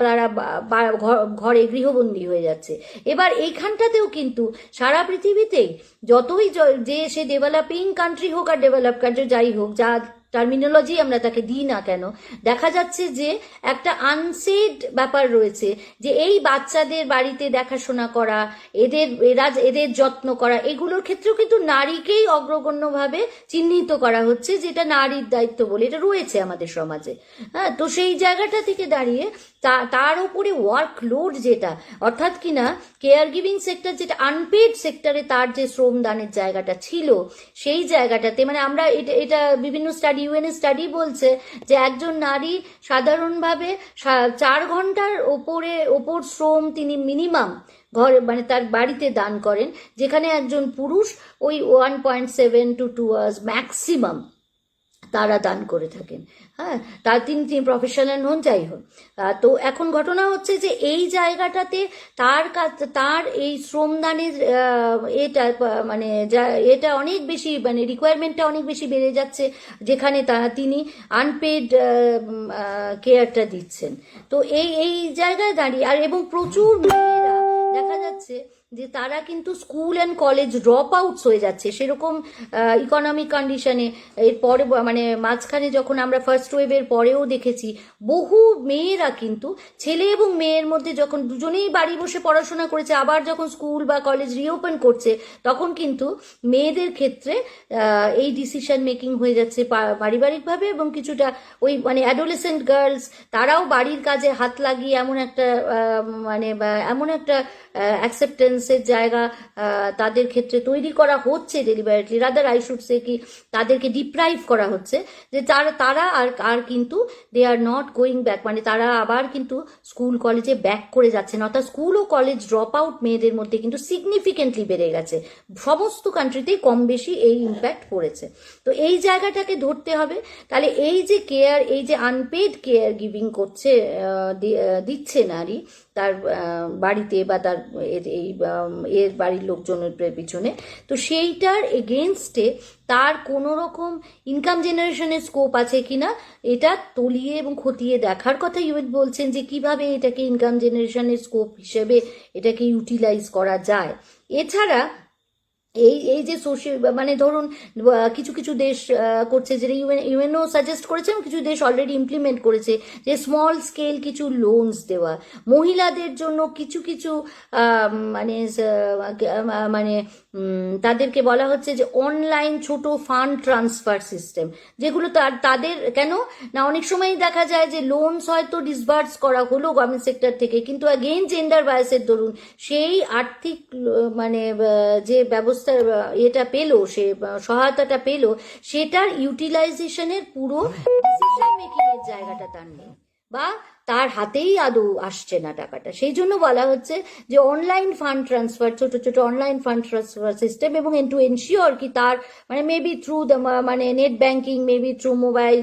ঘরে গৃহবন্দী হয়ে যাচ্ছে। এবার এইখানটাতেও কিন্তু সারা পৃথিবীতেই যতই যে সে ডেভেলপিং কান্ট্রি হোক আর ডেভেলপ কান্ট্রি যাই হোক, যা টার্মিনোলজি আমরা তাকে দিই না কেন, দেখা যাচ্ছে যে একটা আনসেড ব্যাপার রয়েছে, যে এই বাচ্চাদের বাড়িতে দেখাশোনা করা, এদের যত্ন করা, এগুলোর ক্ষেত্রেও কিন্তু নারীকেই অগ্রগণ্যভাবে চিহ্নিত করা হচ্ছে, যেটা নারীর দায়িত্ব বলে এটা রয়েছে আমাদের সমাজে। হ্যাঁ, তো সেই জায়গাটা থেকে দাঁড়িয়ে তার উপরে ওয়ার্কলোড যেটা, অর্থাৎ কিনা কেয়ার গিভিং সেক্টর যেটা আনপেড সেক্টরে তার যে শ্রমদানের জায়গাটা ছিল, সেই জায়গাটাতে মানে আমরা এটা বিভিন্ন ইউএনএ স্টাডি বলছে যে একজন নারী সাধারণভাবে 4 ঘন্টার ওপর শ্রম তিনি মিনিমাম ঘরে মানে তার বাড়িতে দান করেন, যেখানে একজন পুরুষ ওই 1.7 to 2 hours ম্যাক্সিমাম তারা দান করে থাকেন। হ্যাঁ, তিনি প্রফেশনাল হন যাই হোক। তো এখন ঘটনা হচ্ছে যে এই জায়গাটাতে তার এই শ্রমদানের মানে এটা অনেক বেশি মানে রিকোয়ারমেন্টটা অনেক বেশি বেড়ে যাচ্ছে, যেখানে তিনি আনপেড কেয়ারটা দিচ্ছেন। তো এই জায়গায় দাঁড়িয়ে এবং প্রচুর মেয়েরা দেখা যাচ্ছে যে তারা কিন্তু school and college drop outs হয়ে যাচ্ছে সেরকম ইকোনমিক কন্ডিশনে। এরপরে মানে মাঝখানে যখন আমরা ফার্স্ট ওয়েভের পরেও দেখেছি বহু মেয়েরা কিন্তু, ছেলে এবং মেয়ের মধ্যে যখন দুজনেই বাড়ি বসে পড়াশোনা করেছে, আবার যখন স্কুল বা কলেজ রিওপেন করছে তখন কিন্তু মেয়েদের ক্ষেত্রে এই ডিসিশন মেকিং হয়ে যাচ্ছে পারিবারিকভাবে, এবং কিছুটা ওই মানে অ্যাডোলেসেন্ট গার্লস তারাও বাড়ির কাজে হাত লাগিয়ে এমন একটা মানে এমন একটা অ্যাকসেপ্টেন্সের জায়গা তাদের ক্ষেত্রে তৈরি করা হচ্ছে deliberately, rather I should say কি তাদেরকে ডিপ্রাইভ করা হচ্ছে, যে তারা আর কিন্তু দে আর নট গোয়িং ব্যাক, মানে তারা আবার কিন্তু স্কুল কলেজে ব্যাক করে যাচ্ছে না। অর্থাৎ স্কুল ও কলেজ ড্রপ আউট মেয়েদের মধ্যে কিন্তু সিগনিফিকেন্টলি বেড়ে গেছে। সমস্ত কান্ট্রিতেই কম বেশি এই ইম্প্যাক্ট পড়েছে। তো এই জায়গাটাকে ধরতে হবে। তাহলে এই যে কেয়ার, এই যে আনপেড কেয়ার গিভিং করছে দিচ্ছে নারী তার বাড়িতে বা তার এই এর বাড়ির লোকজনের পিছনে, তো সেইটার এগেনস্টে তার কোনো রকম ইনকাম জেনারেশনের স্কোপ আছে কিনা এটা তলিয়ে এবং খতিয়ে দেখার কথা ইউএন বলছেন, যে কিভাবে এটাকে ইনকাম জেনারেশনের স্কোপ হিসেবে এটাকে ইউটিলাইজ করা যায়। এছাড়া এই যে সোশ্যাল মানে ধরুন কিছু কিছু দেশ করছে, যেটা ইউএনও সাজেস্ট করেছে এবং কিছু দেশ অলরেডি ইমপ্লিমেন্ট করেছে, যে স্মল স্কেল কিছু লোনস দেওয়া মহিলাদের জন্য, কিছু কিছু মানে মানে তাদেরকে বলা হচ্ছে যে অনলাইন ছোট ফান্ড ট্রান্সফার সিস্টেম, যেগুলো তাদের কেন না অনেক সময় দেখা যায় যে লোনস হয়তো ডিসবার্স করা হলো গভর্নমেন্ট সেক্টর থেকে, কিন্তু অ্যাগেইন জেন্ডার বায়াসের দরুন সেই আর্থিক মানে যে ব্যবস্থা এটা পেলো, সে সহায়তাটা পেলো, সেটার ইউটিলাইজেশনের পুরো ডিসিশন মেকিং এর জায়গাটা তার নেই, বা তার হাতেই আদৌ আসছে না টাকাটা। সেই জন্য বলা হচ্ছে যে অনলাইন ফান্ড ট্রান্সফার, ছোট ছোট অনলাইন ফান্ড ট্রান্সফার সিস্টেম, এবং টু এনশিওর কি তার মানে মেবি থ্রু মানে net banking, maybe through mobile,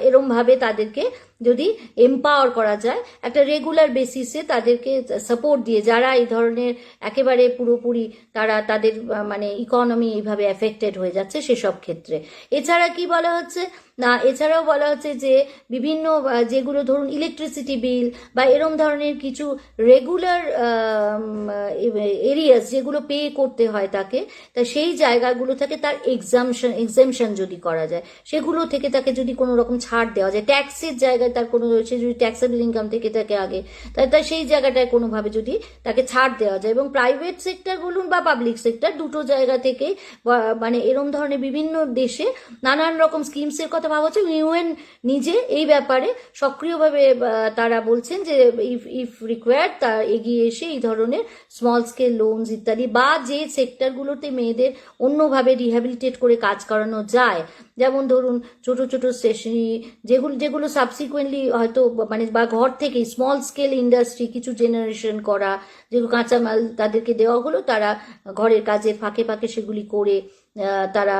এরম ভাবে তাদেরকে যদি এম্পাওয়ার করা যায় একটা রেগুলার বেসিসে, তাদেরকে সাপোর্ট দিয়ে, যারা এই ধরনের একেবারে পুরোপুরি তাদের মানে ইকোনমি এইভাবে এফেক্টেড হয়ে যাচ্ছে সেসব ক্ষেত্রে। এছাড়া কি বলা হচ্ছে না, এছাড়াও বলা হচ্ছে যে বিভিন্ন যেগুলো ধরুন ইলেকট্রিসিটি বিল বা এরম ধরনের কিছু রেগুলার এরিয়াস যেগুলো পে করতে হয় তাকে, তা সেই জায়গাগুলো থেকে তার এক্সামশন যদি করা যায়, সেগুলো থেকে তাকে যদি কোনো রকম ছাড় দেওয়া যায়, ট্যাক্সের জায়গায় তার কোনো রয়েছে, যদি ট্যাক্সেবল ইনকাম থেকে থাকে আগে, তাই সেই জায়গাটায় কোনোভাবে যদি তাকে ছাড় দেওয়া যায়, এবং প্রাইভেট সেক্টর বলুন বা পাবলিক সেক্টর দুটো জায়গা থেকে মানে এরম ধরনের বিভিন্ন দেশে নানান রকম স্কিমসের কথা ভাবা হচ্ছে। ইউএন নিজে এই ব্যাপারে সক্রিয়ভাবে তারা বলছেন যে ইফ রিকোয়ার্ড তার এগিয়ে এসে এই ধরনের স্মল স্কেল লোনস ইত্যাদি, বা যে সেক্টরগুলোতে মেয়েদের অন্যভাবে রিহ্যাবিলিটেট করে কাজ করানো যায়, যেমন ধরুন ছোট ছোট স্টেশনারি যেগুলো সাবসিকুয়েন্টলি হয়তো মানে বা ঘর থেকে স্মল স্কেল ইন্ডাস্ট্রি কিছু জেনারেশন করা, যেগুলো কাঁচামাল তাদেরকে দেওয়া হলো, তারা ঘরের কাজের ফাঁকে ফাঁকে সেগুলি করে তারা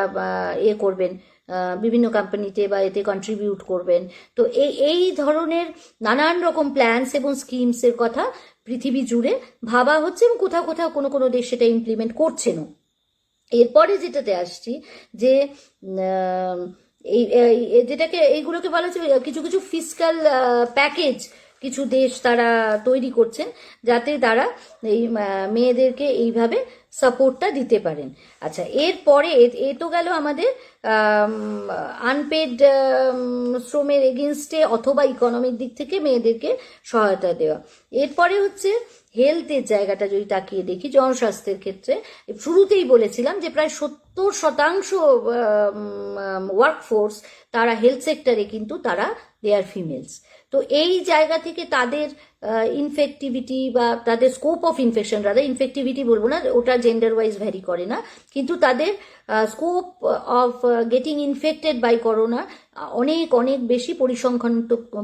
করবেন, বিভিন্ন কোম্পানিতে বা এতে কন্ট্রিবিউট করবেন। তো এই ধরনের নানান রকম প্ল্যানস এবং স্কিমসের কথা পৃথিবী জুড়ে ভাবা হচ্ছে, এবং কোথাও কোথাও কোনো কোনো দেশ সেটা ইমপ্লিমেন্ট করছেনও। এরপরে যেটাতে আসছি যে যেটাকে এইগুলোকে বলা হচ্ছে কিছু কিছু ফিসকাল প্যাকেজ কিছু দেশ তারা তৈরি করছেন, যাতে তারা এই মেয়েদেরকে এইভাবে সাপোর্টটা দিতে পারেন। আচ্ছা, এরপরে এ তো গেল আমাদের আনপেড শ্রমের এগেনস্টে অথবা ইকোনমিক দিক থেকে মেয়েদেরকে সহায়তা দেওয়া। এরপরে হচ্ছে হেলথের জায়গাটা যদি তাকিয়ে দেখি, জনস্বাস্থ্যের ক্ষেত্রে শুরুতেই বলেছিলাম যে প্রায় 70% ওয়ার্কফোর্স তারা হেলথ সেক্টরে কিন্তু তারা দে আর ফিমেলস। তো এই জায়গা থেকে তাদের ইনফেক্টিভিটি বা তাদের scope of infection, rather infectivity বলবো না, ওটা জেন্ডার ওয়াইজ ভ্যারি করে না, কিন্তু তাদের scope of getting infected by corona অনেক অনেক বেশি।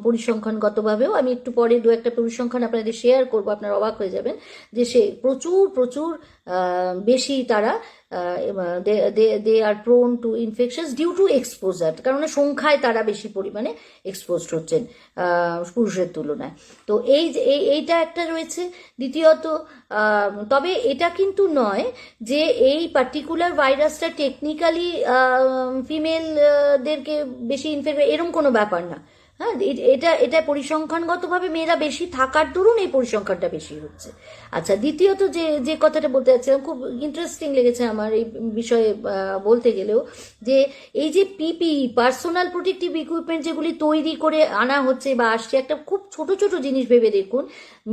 পরিসংখ্যানগতভাবেও আমি একটু পরে দু একটা পরিসংখ্যান আপনাদের শেয়ার করবো, আপনারা অবাক হয়ে যাবেন যে সে প্রচুর বেশি তারা they are prone to infections due to exposure, কারণ সংখ্যায় তারা বেশি পরিমাণে এক্সপোজড হচ্ছেন পুরুষের তুলনায়। তো এইটা একটা রয়েছে। দ্বিতীয়ত, তবে এটা কিন্তু নয় যে এই পার্টিকুলার ভাইরাসটা টেকনিক্যালি ফিমেলদেরকে বেশি ইনফেক্ট, এরকম কোনো ব্যাপার না। হ্যাঁ, এটা এটা পরিসংখ্যানগতভাবে মেয়েরা বেশি থাকার দরুন এই পরিসংখ্যানটা বেশি হচ্ছে। আচ্ছা, দ্বিতীয়ত যে যে কথাটা বলতে চাচ্ছিলাম, খুব ইন্টারেস্টিং লেগেছে আমার এই বিষয়ে বলতে গেলেও, যে এই যে পিপিই পার্সোনাল প্রোটেক্টিভ ইকুইপমেন্ট যেগুলি তৈরি করে আনা হচ্ছে বা আসছে, একটা খুব ছোট ছোট জিনিস ভেবে দেখুন,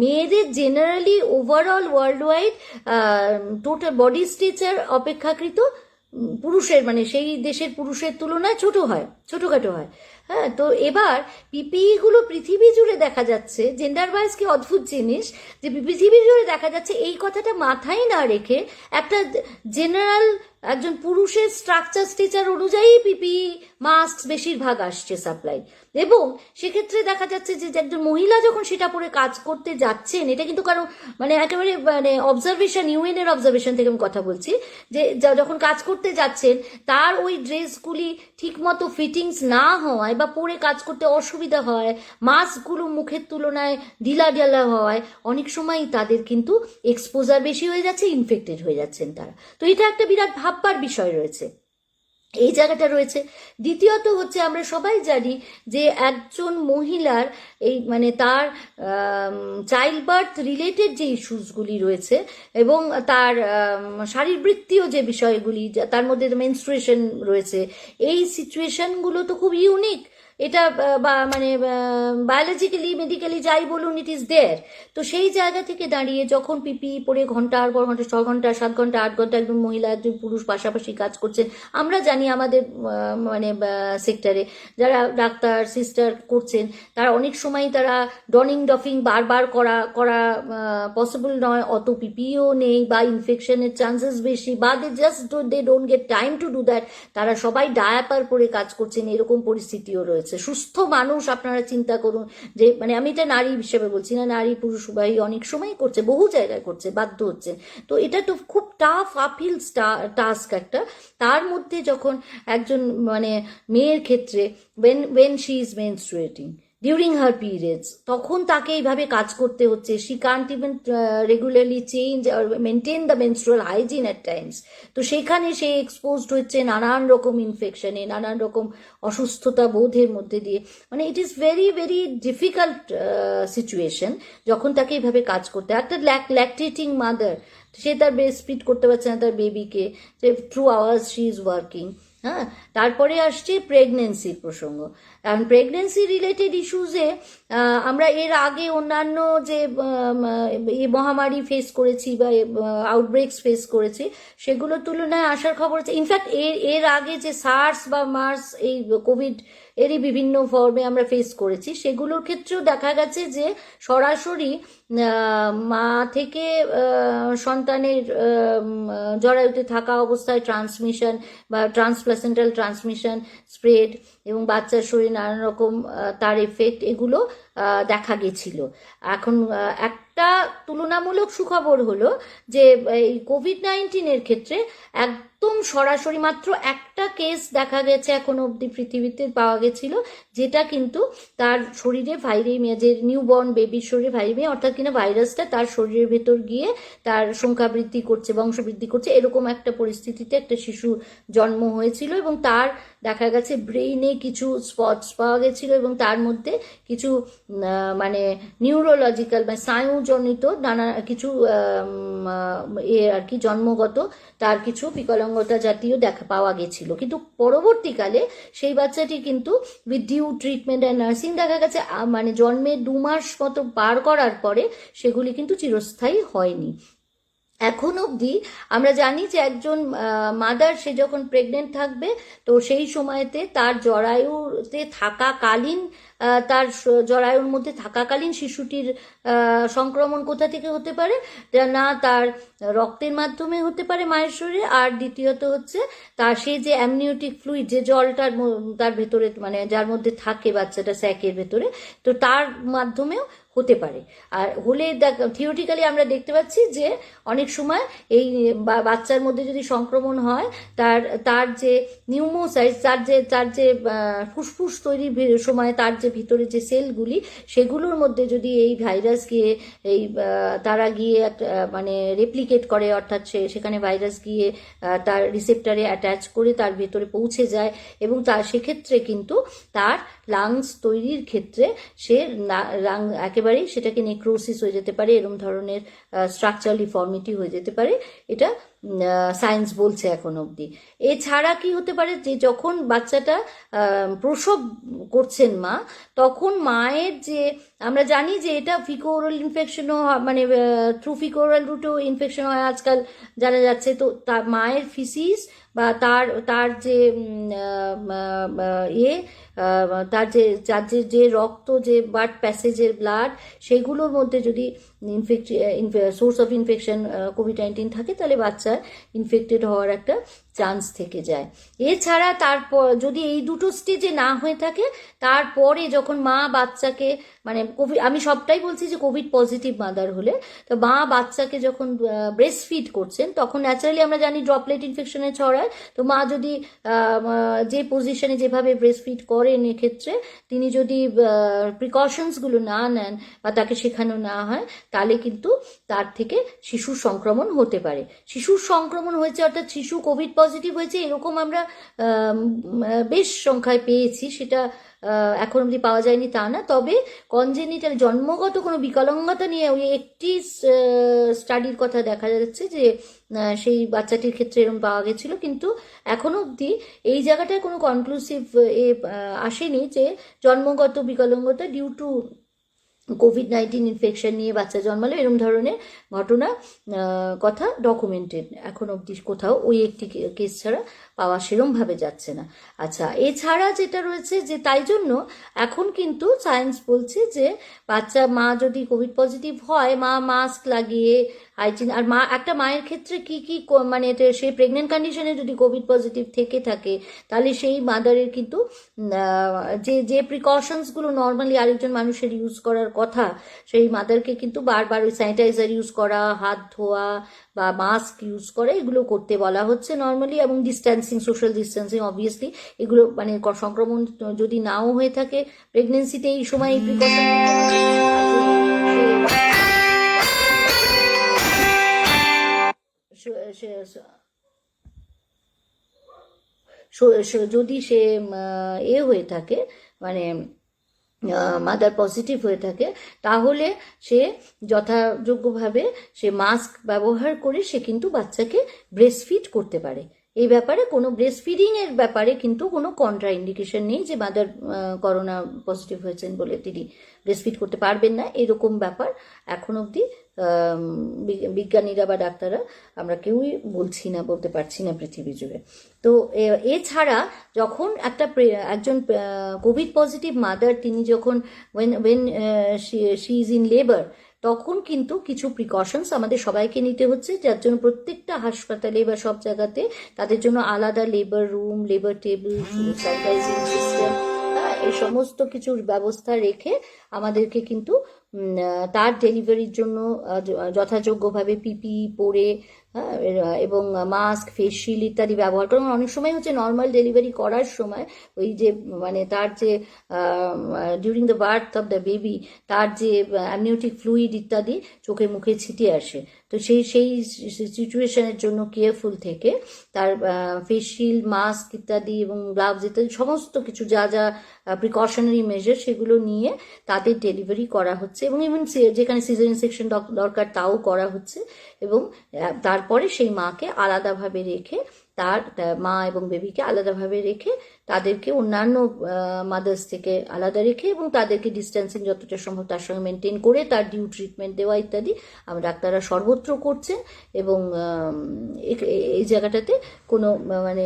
মেয়েদের generally overall world wide total body structure অপেক্ষাকৃত পুরুষের, মানে সেই দেশের পুরুষের তুলনায় ছোট হয়, ছোটখাটো হয়। হ্যাঁ, তো এবার পিপিই গুলো পৃথিবী জুড়ে দেখা যাচ্ছে, জেন্ডার ওয়াইজ কি অদ্ভুত জিনিস, যে পৃথিবী জুড়ে দেখা যাচ্ছে এই কথাটা মাথায় না রেখে একটা জেনারেল একজন পুরুষের স্ট্রাকচার অনুযায়ী পিপিই মাস্ক বেশিরভাগ আসছে সাপ্লাই, এবং সেক্ষেত্রে দেখা যাচ্ছে যে একজন মহিলা যখন সেটা পরে কাজ করতে যাচ্ছেন, এটা কিন্তু কারো মানে একেবারে মানে অবজারভেশন, ইউএন এর অবজারভেশন থেকে আমি কথা বলছি, যে যখন কাজ করতে যাচ্ছেন তার ওই ড্রেসগুলি ঠিক মতো ফিটিংস না হওয়ায় বা পরে কাজ করতে অসুবিধা হয়, মাস্কগুলো মুখের তুলনায় ঢিলা ঢালা হওয়ায় অনেক সময় তাদের কিন্তু এক্সপোজার বেশি হয়ে যাচ্ছে, ইনফেক্টেড হয়ে যাচ্ছেন তারা। তো এটা একটা বিরাট ভাববার বিষয় রয়েছে, এই জায়গাটা রয়েছে। দ্বিতীয়ত হচ্ছে, আমরা সবাই জানি যে একজন মহিলার এই মানে তার চাইল্ড বার্থ রিলেটেড যে ইস্যুসগুলি রয়েছে এবং তার শারীরবৃত্তীয় যে বিষয়গুলি, তার মধ্যে মেনস্ট্রুয়েশন রয়েছে, এই সিচুয়েশনগুলো তো খুব ইউনিক। এটা বা মানে বায়োলজিক্যালি মেডিকেলি যাই বলুন, ইট ইজ দেয়ার। তো সেই জায়গা থেকে দাঁড়িয়ে যখন পিপিই পরে ঘন্টার পর ঘন্টা, 6 ঘন্টা 7 ঘন্টা 8 ঘন্টা একজন মহিলা একজন পুরুষ পাশাপাশি কাজ করছেন, আমরা জানি আমাদের মানে সেক্টরে যারা ডাক্তার সিস্টার করছেন, তারা অনেক সময় তারা ডনিং ডফিং বারবার করা করা পসিবল নয়, অত পিপিও নেই বা ইনফেকশনের চান্সেস বেশি, বা they don't get time to do that, তারা সবাই ডায়াপার পরে কাজ করছেন, এরকম পরিস্থিতিও রয়েছে। সুস্থ মানুষ আপনারা চিন্তা করুন, যে মানে আমি এটা নারী হিসেবে বলছি না, নারী পুরুষ উভয়ই অনেক সময় করছে, বহু জায়গায় করছে, বাধ্য হচ্ছেন। তো এটা তো খুব টাফ আপহিল টাস্ক একটা। তার মধ্যে যখন একজন মানে মেয়ের ক্ষেত্রে when she is menstruating during her periods, তখন তাকে এইভাবে কাজ করতে হচ্ছে, she Kant even regularly change maintain the menstrual hygiene at Times. তো সেখানে সে এক্সপোজড হচ্ছে নানান রকম ইনফেকশনে, নানান রকম অসুস্থতা বোধের মধ্যে দিয়ে, মানে it is very very difficult situation যখন তাকে এইভাবে কাজ করতে। একটা ল্যাকটেটিং মাদার, সে তার ব্রেস্ট ফিড করতে পারছে না তার বেবিকে, through hours she is working. হ্যাঁ, তারপরে আসছে প্রেগনেন্সির প্রসঙ্গ। কারণ প্রেগনেন্সি রিলেটেড ইস্যুসে আমরা এর আগে অন্যান্য যে মহামারী ফেস করেছি বা আউটব্রেকস ফেস করেছি, সেগুলোর তুলনায় আসার খবর হচ্ছে, ইনফ্যাক্ট এর আগে যে সার্স বা মার্স, এই কোভিড এরই বিভিন্ন ফর্মে আমরা ফেস করেছি, সেগুলোর ক্ষেত্রেও দেখা গেছে যে সরাসরি মা থেকে সন্তানের জরায়ুতে থাকা অবস্থায় ট্রান্সমিশন বা ট্রান্সপ্লাসেন্টাল ট্রান্সমিশন, স্প্রেড এবং বাচ্চার শরীরে নানান রকম তার এফেক্ট, এগুলো দেখা গেছিল। এখন একটা তুলনামূলক সুখবর হলো যে এই কোভিড-19 ক্ষেত্রে একদম সরাসরি মাত্র একটা কেস দেখা গেছে এখন অবধি পৃথিবীতে পাওয়া গেছিল, যেটা কিন্তু তার শরীরে ভাইরেমিয়া, যে নিউবর্ন বেবির শরীরে ভাইরেমিয়া, অর্থাৎ কিনা ভাইরাসটা তার শরীরের ভেতর গিয়ে তার সংখ্যা বৃদ্ধি করছে, বংশ বৃদ্ধি করছে, এরকম একটা পরিস্থিতিতে একটা শিশু জন্ম হয়েছিল এবং তার দেখা গেছে ব্রেইনে কিছু স্পটস পাওয়া গেছিল এবং তার মধ্যে কিছু মানে নিউরোলজিক্যাল বা স্নায়ুজনিত নানা কিছু আর কি জন্মগত তার কিছু বিকলাঙ্গতা জাতীয় পাওয়া গেছিল। কিন্তু পরবর্তীকালে সেই বাচ্চাটি কিন্তু with due treatment and nursing দেখা গেছে মানে জন্মের 2 মাস মতো পার করার পরে সেগুলি কিন্তু চিরস্থায়ী হয়নি। এখন অবধি আমরা জানি যে একজন মাদার, সে যখন প্রেগনেন্ট থাকবে তো সেই সময়তে তার জরায়ুতে থাকাকালীন, তার জরায়ুর মধ্যে থাকাকালীন শিশুটির সংক্রমণ কোথা থেকে হতে পারে না, তার রক্তের মাধ্যমে হতে পারে মায়ের শরীরে, আর দ্বিতীয়ত হচ্ছে তার সেই যে অ্যামনিওটিক ফ্লুইড, যে জলটার তার ভেতরে মানে যার মধ্যে থাকে বাচ্চাটা স্যাকের ভেতরে, তো তার মাধ্যমেও হতে পারে। আর হলে থিওরিটিক্যালি আমরা দেখতে পাচ্ছি যে অনেক সময় এই বাচ্চার মধ্যে যদি সংক্রমণ হয়, তার তার যে নিউমোসাইটস, তার যে ফুসফুস তৈরির সময় তার যে ভিতরে যে সেলগুলি, সেগুলোর মধ্যে যদি এই ভাইরাস গিয়ে এই তারা গিয়ে মানে রেপ্লিকেট করে, অর্থাৎ সেখানে ভাইরাস গিয়ে তার রিসেপ্টারে অ্যাটাচ করে তার ভেতরে পৌঁছে যায়, এবং তার সেক্ষেত্রে কিন্তু তার লাংস তৈরির ক্ষেত্রে সে একেবারেই সেটাকে নেক্রোসিস হয়ে যেতে পারে, এরকম ধরনের স্ট্রাকচারাল ডিফর্মিটি হয়ে যেতে পারে, এটা সায়েন্স বলছে এখন অবধি। এছাড়া কি হতে পারে, যে যখন বাচ্চাটা প্রসব করছেন মা, তখন মায়ের যে, আমরা জানি যে এটা ফিকো ওরাল ইনফেকশনও, মানে থ্রু ফিকো ওরাল রুটেও ইনফেকশন হয় আজকাল জানা যাচ্ছে। তো তার মায়ের ফিসিস বা তার যে তার যে রক্ত, যে ব্লাড প্যাসেজের ব্লাড, সেগুলোর মধ্যে যদি সোর্স অফ ইনফেকশন কোভিড-19 থাকে, তাহলে বাচ্চার ইনফেক্টেড হওয়ার একটা চান্স থেকে যায়। এছাড়া তারপর যদি এই দুটো স্টেজে না হয়ে থাকে, তারপরে যখন মা বাচ্চাকে, মানে আমি সবটাই বলছি যে কোভিড পজিটিভ মাদার হলে, তো মা বাচ্চাকে যখন ব্রেস্ট ফিড করছেন, তখন ন্যাচারালি আমরা জানি ড্রপলেট ইনফেকশনে ছড়ায়। তো মা যদি যে পজিশনে যেভাবে ব্রেস্ট ফিড করেন, এক্ষেত্রে তিনি যদি প্রিকশনসগুলো না নেন বা তাকে শেখানো না হয়, তাহলে কিন্তু তার থেকে শিশুর সংক্রমণ হতে পারে। শিশুর সংক্রমণ হয়েছে, অর্থাৎ শিশু কোভিড পজিটিভ হয়েছে, এরকম আমরা বেশ সংখ্যায় পেয়েছি। সেটা এখন অবধি পাওয়া যায়নি তা না, তবে কনজেনিটাল জন্মগত কোনো বিকলাঙ্গতা নিয়ে ওই একটি স্টাডির কথা দেখা যাচ্ছে যে সেই বাচ্চাটির ক্ষেত্রে এরকম পাওয়া গেছিল, কিন্তু এখনো অবধি এই জায়গাটায় কোনো কনক্লুসিভ আসেনি যে জন্মগত বিকলাঙ্গতা ডিউ টু কোভিড-19 ইনফেকশন নিয়ে বাচ্চা জন্মালো, এরকম ধরনের ঘটনা কথা ডকুমেন্টেড এখন অবধি কোথাও, ওই একটি কেস ছাড়া পাওয়া সেরমভাবে যাচ্ছে না। আচ্ছা, এছাড়া যেটা রয়েছে, যে তাই জন্য এখন কিন্তু সায়েন্স বলছে যে মা যদি কোভিড পজিটিভ হয়, মা মাস্ক লাগিয়ে হাইজিন, আর একটা মায়ের ক্ষেত্রে কি মানে সেই প্রেগনেন্ট কন্ডিশনে যদি কোভিড পজিটিভ থেকে থাকে, তাহলে সেই মাদারের কিন্তু যে প্রিকশনসগুলো নর্মালি আরেকজন মানুষের ইউজ করার কথা, সেই মাদারকে কিন্তু বারবার ওই স্যানিটাইজার ইউজ করা, হাত ধোয়া বা মাস্ক ইউজ করা, এগুলো করতে বলা হচ্ছে নর্মালি, এবং ডিস্ট্যান্সিং, সোশ্যাল ডিস্ট্যান্সিং অবভিয়াসলি, এগুলো মানে সংক্রমণ যদি নাও হয়ে থাকে প্রেগনেন্সিতে, এই সময় এই প্রিকশন যদি সে হয়ে থাকে, মানে মাদার পজিটিভ হয়ে থাকে, তাহলে সে যথাযোগ্যভাবে সে মাস্ক ব্যবহার করে সে কিন্তু বাচ্চাকে ব্রেস্ট ফিড করতে পারে। এই ব্যাপারে কোনো ব্রেস্ট ফিডিং এর ব্যাপারে কিন্তু কোনো কন্ট্রা ইন্ডিকেশন নেই যে মাদার করোনা পজিটিভ হয়েছেন বলে তিনি ব্রেস্ট ফিড করতে পারবেন না, এরকম ব্যাপার এখন অবধি বিজ্ঞানীরা বা ডাক্তাররা আমরা কেউই বলতে পারছি না পৃথিবী জুড়ে। তো এছাড়া যখন একজন কোভিড পজিটিভ মাদার, তিনি যখন when she is in labor, তখন কিন্তু কিছু প্রিকশনস আমাদের সবাইকে নিতে হচ্ছে, যার জন্য প্রত্যেকটা হাসপাতালে বা সব জায়গাতে তাদের জন্য আলাদা labour room, labour table, sanitising system, এই সমস্ত কিছুর ব্যবস্থা রেখে আমাদেরকে কিন্তু তার ডেলিভারির জন্য যথাযোগ্যভাবে পিপি পরে এবং মাস্ক, ফেস শিল্ড ইত্যাদি ব্যবহার করেন। অনেক সময় হচ্ছে নর্মাল ডেলিভারি করার সময় ওই যে মানে তার যে during the birth of the baby তার যে অ্যামনিওটিক ফ্লুইড ইত্যাদি চোখে মুখে ছিটিয়ে আসে, তো সেই সিচুয়েশনের জন্য কেয়ারফুল থেকে তার ফেস শিল্ড, মাস্ক ইত্যাদি এবং গ্লাভস ইত্যাদি সমস্ত কিছু যা প্রিকশনারি মেজার, সেগুলো নিয়ে তাদের ডেলিভারি করা হচ্ছে, এবং ইভেন যেখানে সিজারিয়ান সেকশন দরকার তাও করা হচ্ছে, এবং তারপরে সেই মাকে আলাদাভাবে রেখে, তার মা এবং বেবিকে আলাদাভাবে রেখে, তাদেরকে অন্যান্য মাদার্স থেকে আলাদা রেখে এবং তাদেরকে ডিস্টেন্সিং যতটা সম্ভব তার সঙ্গে মেনটেন করে তার ডিউ ট্রিটমেন্ট দেওয়া ইত্যাদি ডাক্তাররা সর্বত্র করছেন। এবং এই জায়গাটাতে কোনো মানে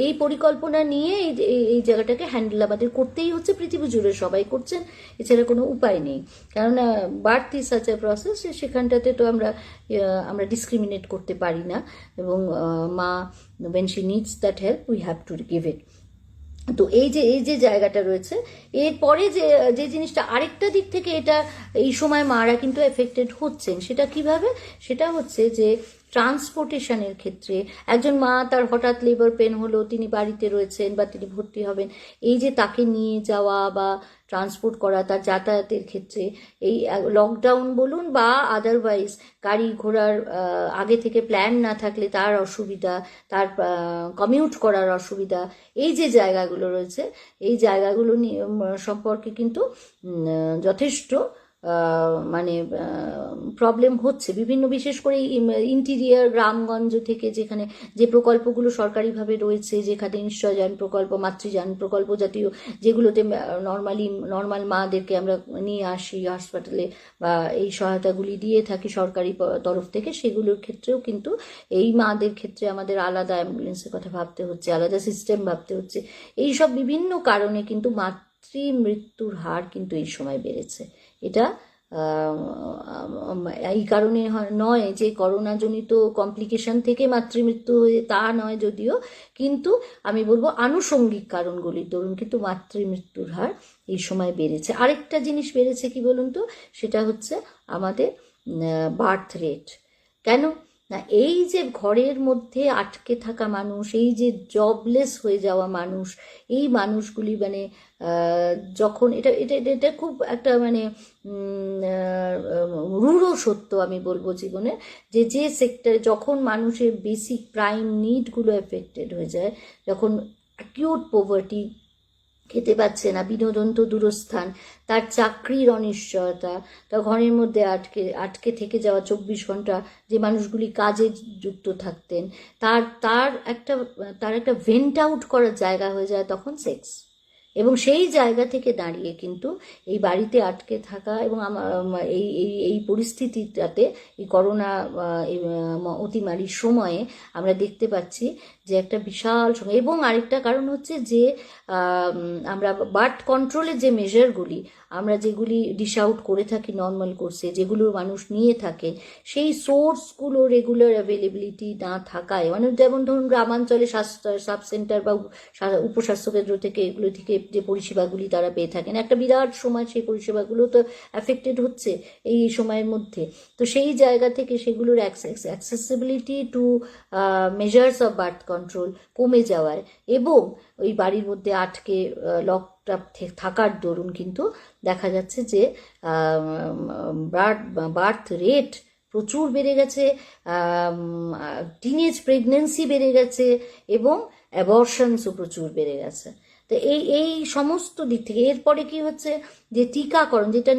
এই পরিকল্পনা নিয়ে এই জায়গাটাকে হ্যান্ডেল আমাদের করতেই হচ্ছে, পৃথিবী জুড়ে সবাই করছেন, এছাড়া কোনো উপায় নেই। কেননা birth is such a process, সেখানটাতে তো আমরা ডিসক্রিমিনেট করতে পারি না, এবং মা when she needs that help we have to give it. তো এই যে জায়গাটা রয়েছে, এরপরে যে যে জিনিসটা আরেকটা দিক থেকে এটা এই সময় মারা কিন্তু এফেক্টেড হচ্ছেন, সেটা কিভাবে? সেটা হচ্ছে যে ট্রান্সপোর্টেশনের ক্ষেত্রে একজন মা, তার হঠাৎ লেবার পেন হলো, তিনি বাড়িতে রয়েছেন বা তিনি ভর্তি হবেন, এই যে তাকে নিয়ে যাওয়া বা ট্রান্সপোর্ট করা, তার যাতায়াতের ক্ষেত্রে এই লকডাউন বলুন বা আদারওয়াইজ গাড়ি ঘোড়ার আগে থেকে প্ল্যান না থাকলে তার অসুবিধা, তার কমিউট করার অসুবিধা, এই যে জায়গাগুলো রয়েছে, এই জায়গাগুলো নিয়ে সম্পর্কে কিন্তু যথেষ্ট মানে প্রবলেম হচ্ছে বিভিন্ন, বিশেষ করে ইন্টিরিয়ার গ্রামগঞ্জ থেকে, যেখানে যে প্রকল্পগুলো সরকারিভাবে রয়েছে, যেখানে নিশ্চয়যান প্রকল্প, মাতৃযান প্রকল্প জাতীয়, যেগুলোতে নর্মাল মাদেরকে আমরা নিয়ে আসি হাসপাতালে বা এই সহায়তাগুলি দিয়ে থাকি সরকারি তরফ থেকে, সেগুলোর ক্ষেত্রেও কিন্তু এই মাদের ক্ষেত্রে আমাদের আলাদা অ্যাম্বুলেন্সের কথা ভাবতে হচ্ছে, আলাদা সিস্টেম ভাবতে হচ্ছে। এই সব বিভিন্ন কারণে কিন্তু মৃত্যুর হার কিন্তু এই সময় বেড়েছে। এটা এই কারণে নয় যে করোনাজনিত কমপ্লিকেশন থেকে মাতৃমৃত্যু হয়ে, তা নয় যদিও, কিন্তু আমি বলবো আনুষঙ্গিক কারণগুলির দরুন কিন্তু মাতৃমৃত্যুর হার এই সময় বেড়েছে। আরেকটা জিনিস বেড়েছে কি বলুন তো, সেটা হচ্ছে আমাদের বার্থ রেট। কেন না, এই যে ঘরের মধ্যে আটকে থাকা মানুষ, এই যে জবলেস হয়ে যাওয়া মানুষ, এই মানুষগুলি মানে যখন এটা এটা এটা খুব একটা মানে রূঢ় সত্য আমি বলবো জীবনে, যে সেক্টরে যখন মানুষের বেসিক প্রাইম নিডগুলো এফেক্টেড হয়ে যায়, যখন অ্যাকিউট পোভার্টি, খেতে পাচ্ছে না, বিনোদন তো দূরস্থান, তার চাকরির অনিশ্চয়তা, তার ঘরের মধ্যে আটকে থেকে যাওয়া 24 ঘন্টা যে মানুষগুলি কাজে যুক্ত থাকতেন, তার একটা ভেন্ট আউট করার জায়গা হয়ে যায় তখন সেক্স। এবং সেই জায়গা থেকে দাঁড়িয়ে কিন্তু এই বাড়িতে আটকে থাকা এবং এই এই এই পরিস্থিতিটাতে, এই করোনা অতিমারির সময়ে আমরা দেখতে পাচ্ছি যে একটা বিশাল সময়। এবং আরেকটা কারণ হচ্ছে যে আমরা বার্থ কন্ট্রোলের যে মেজারগুলি আমরা যেগুলি ডিশ আউট করে থাকি নর্মাল কোর্সে, যেগুলো মানুষ নিয়ে থাকেন, সেই সোর্সগুলো রেগুলার অ্যাভেলেবিলিটি না থাকায়, মানে যেমন ধরুন গ্রামাঞ্চলে সাব সেন্টার বা উপস্বাস্থ্যকেন্দ্র থেকে এগুলো থেকে যে পরিষেবাগুলি তারা পেয়ে থাকেন, একটা বিরাট সময় সেই পরিষেবাগুলো তো অ্যাফেক্টেড হচ্ছে এই সময়ের মধ্যে। তো সেই জায়গা থেকে সেগুলোর accessibility to measures of birth control কমে যাওয়ায় এবং ওই বাড়ির মধ্যে আটকে লকটা থাকার দরুন কিন্তু দেখা যাচ্ছে যে বার্থ রেট প্রচুর বেড়ে গেছে, টিনেজ প্রেগনেন্সি বেড়ে গেছে এবং অ্যাবর্শনসও প্রচুর বেড়ে গেছে। তো এই সমস্ত দিক থেকে এরপরে কি হচ্ছে যে টিকাকরণ, যেটা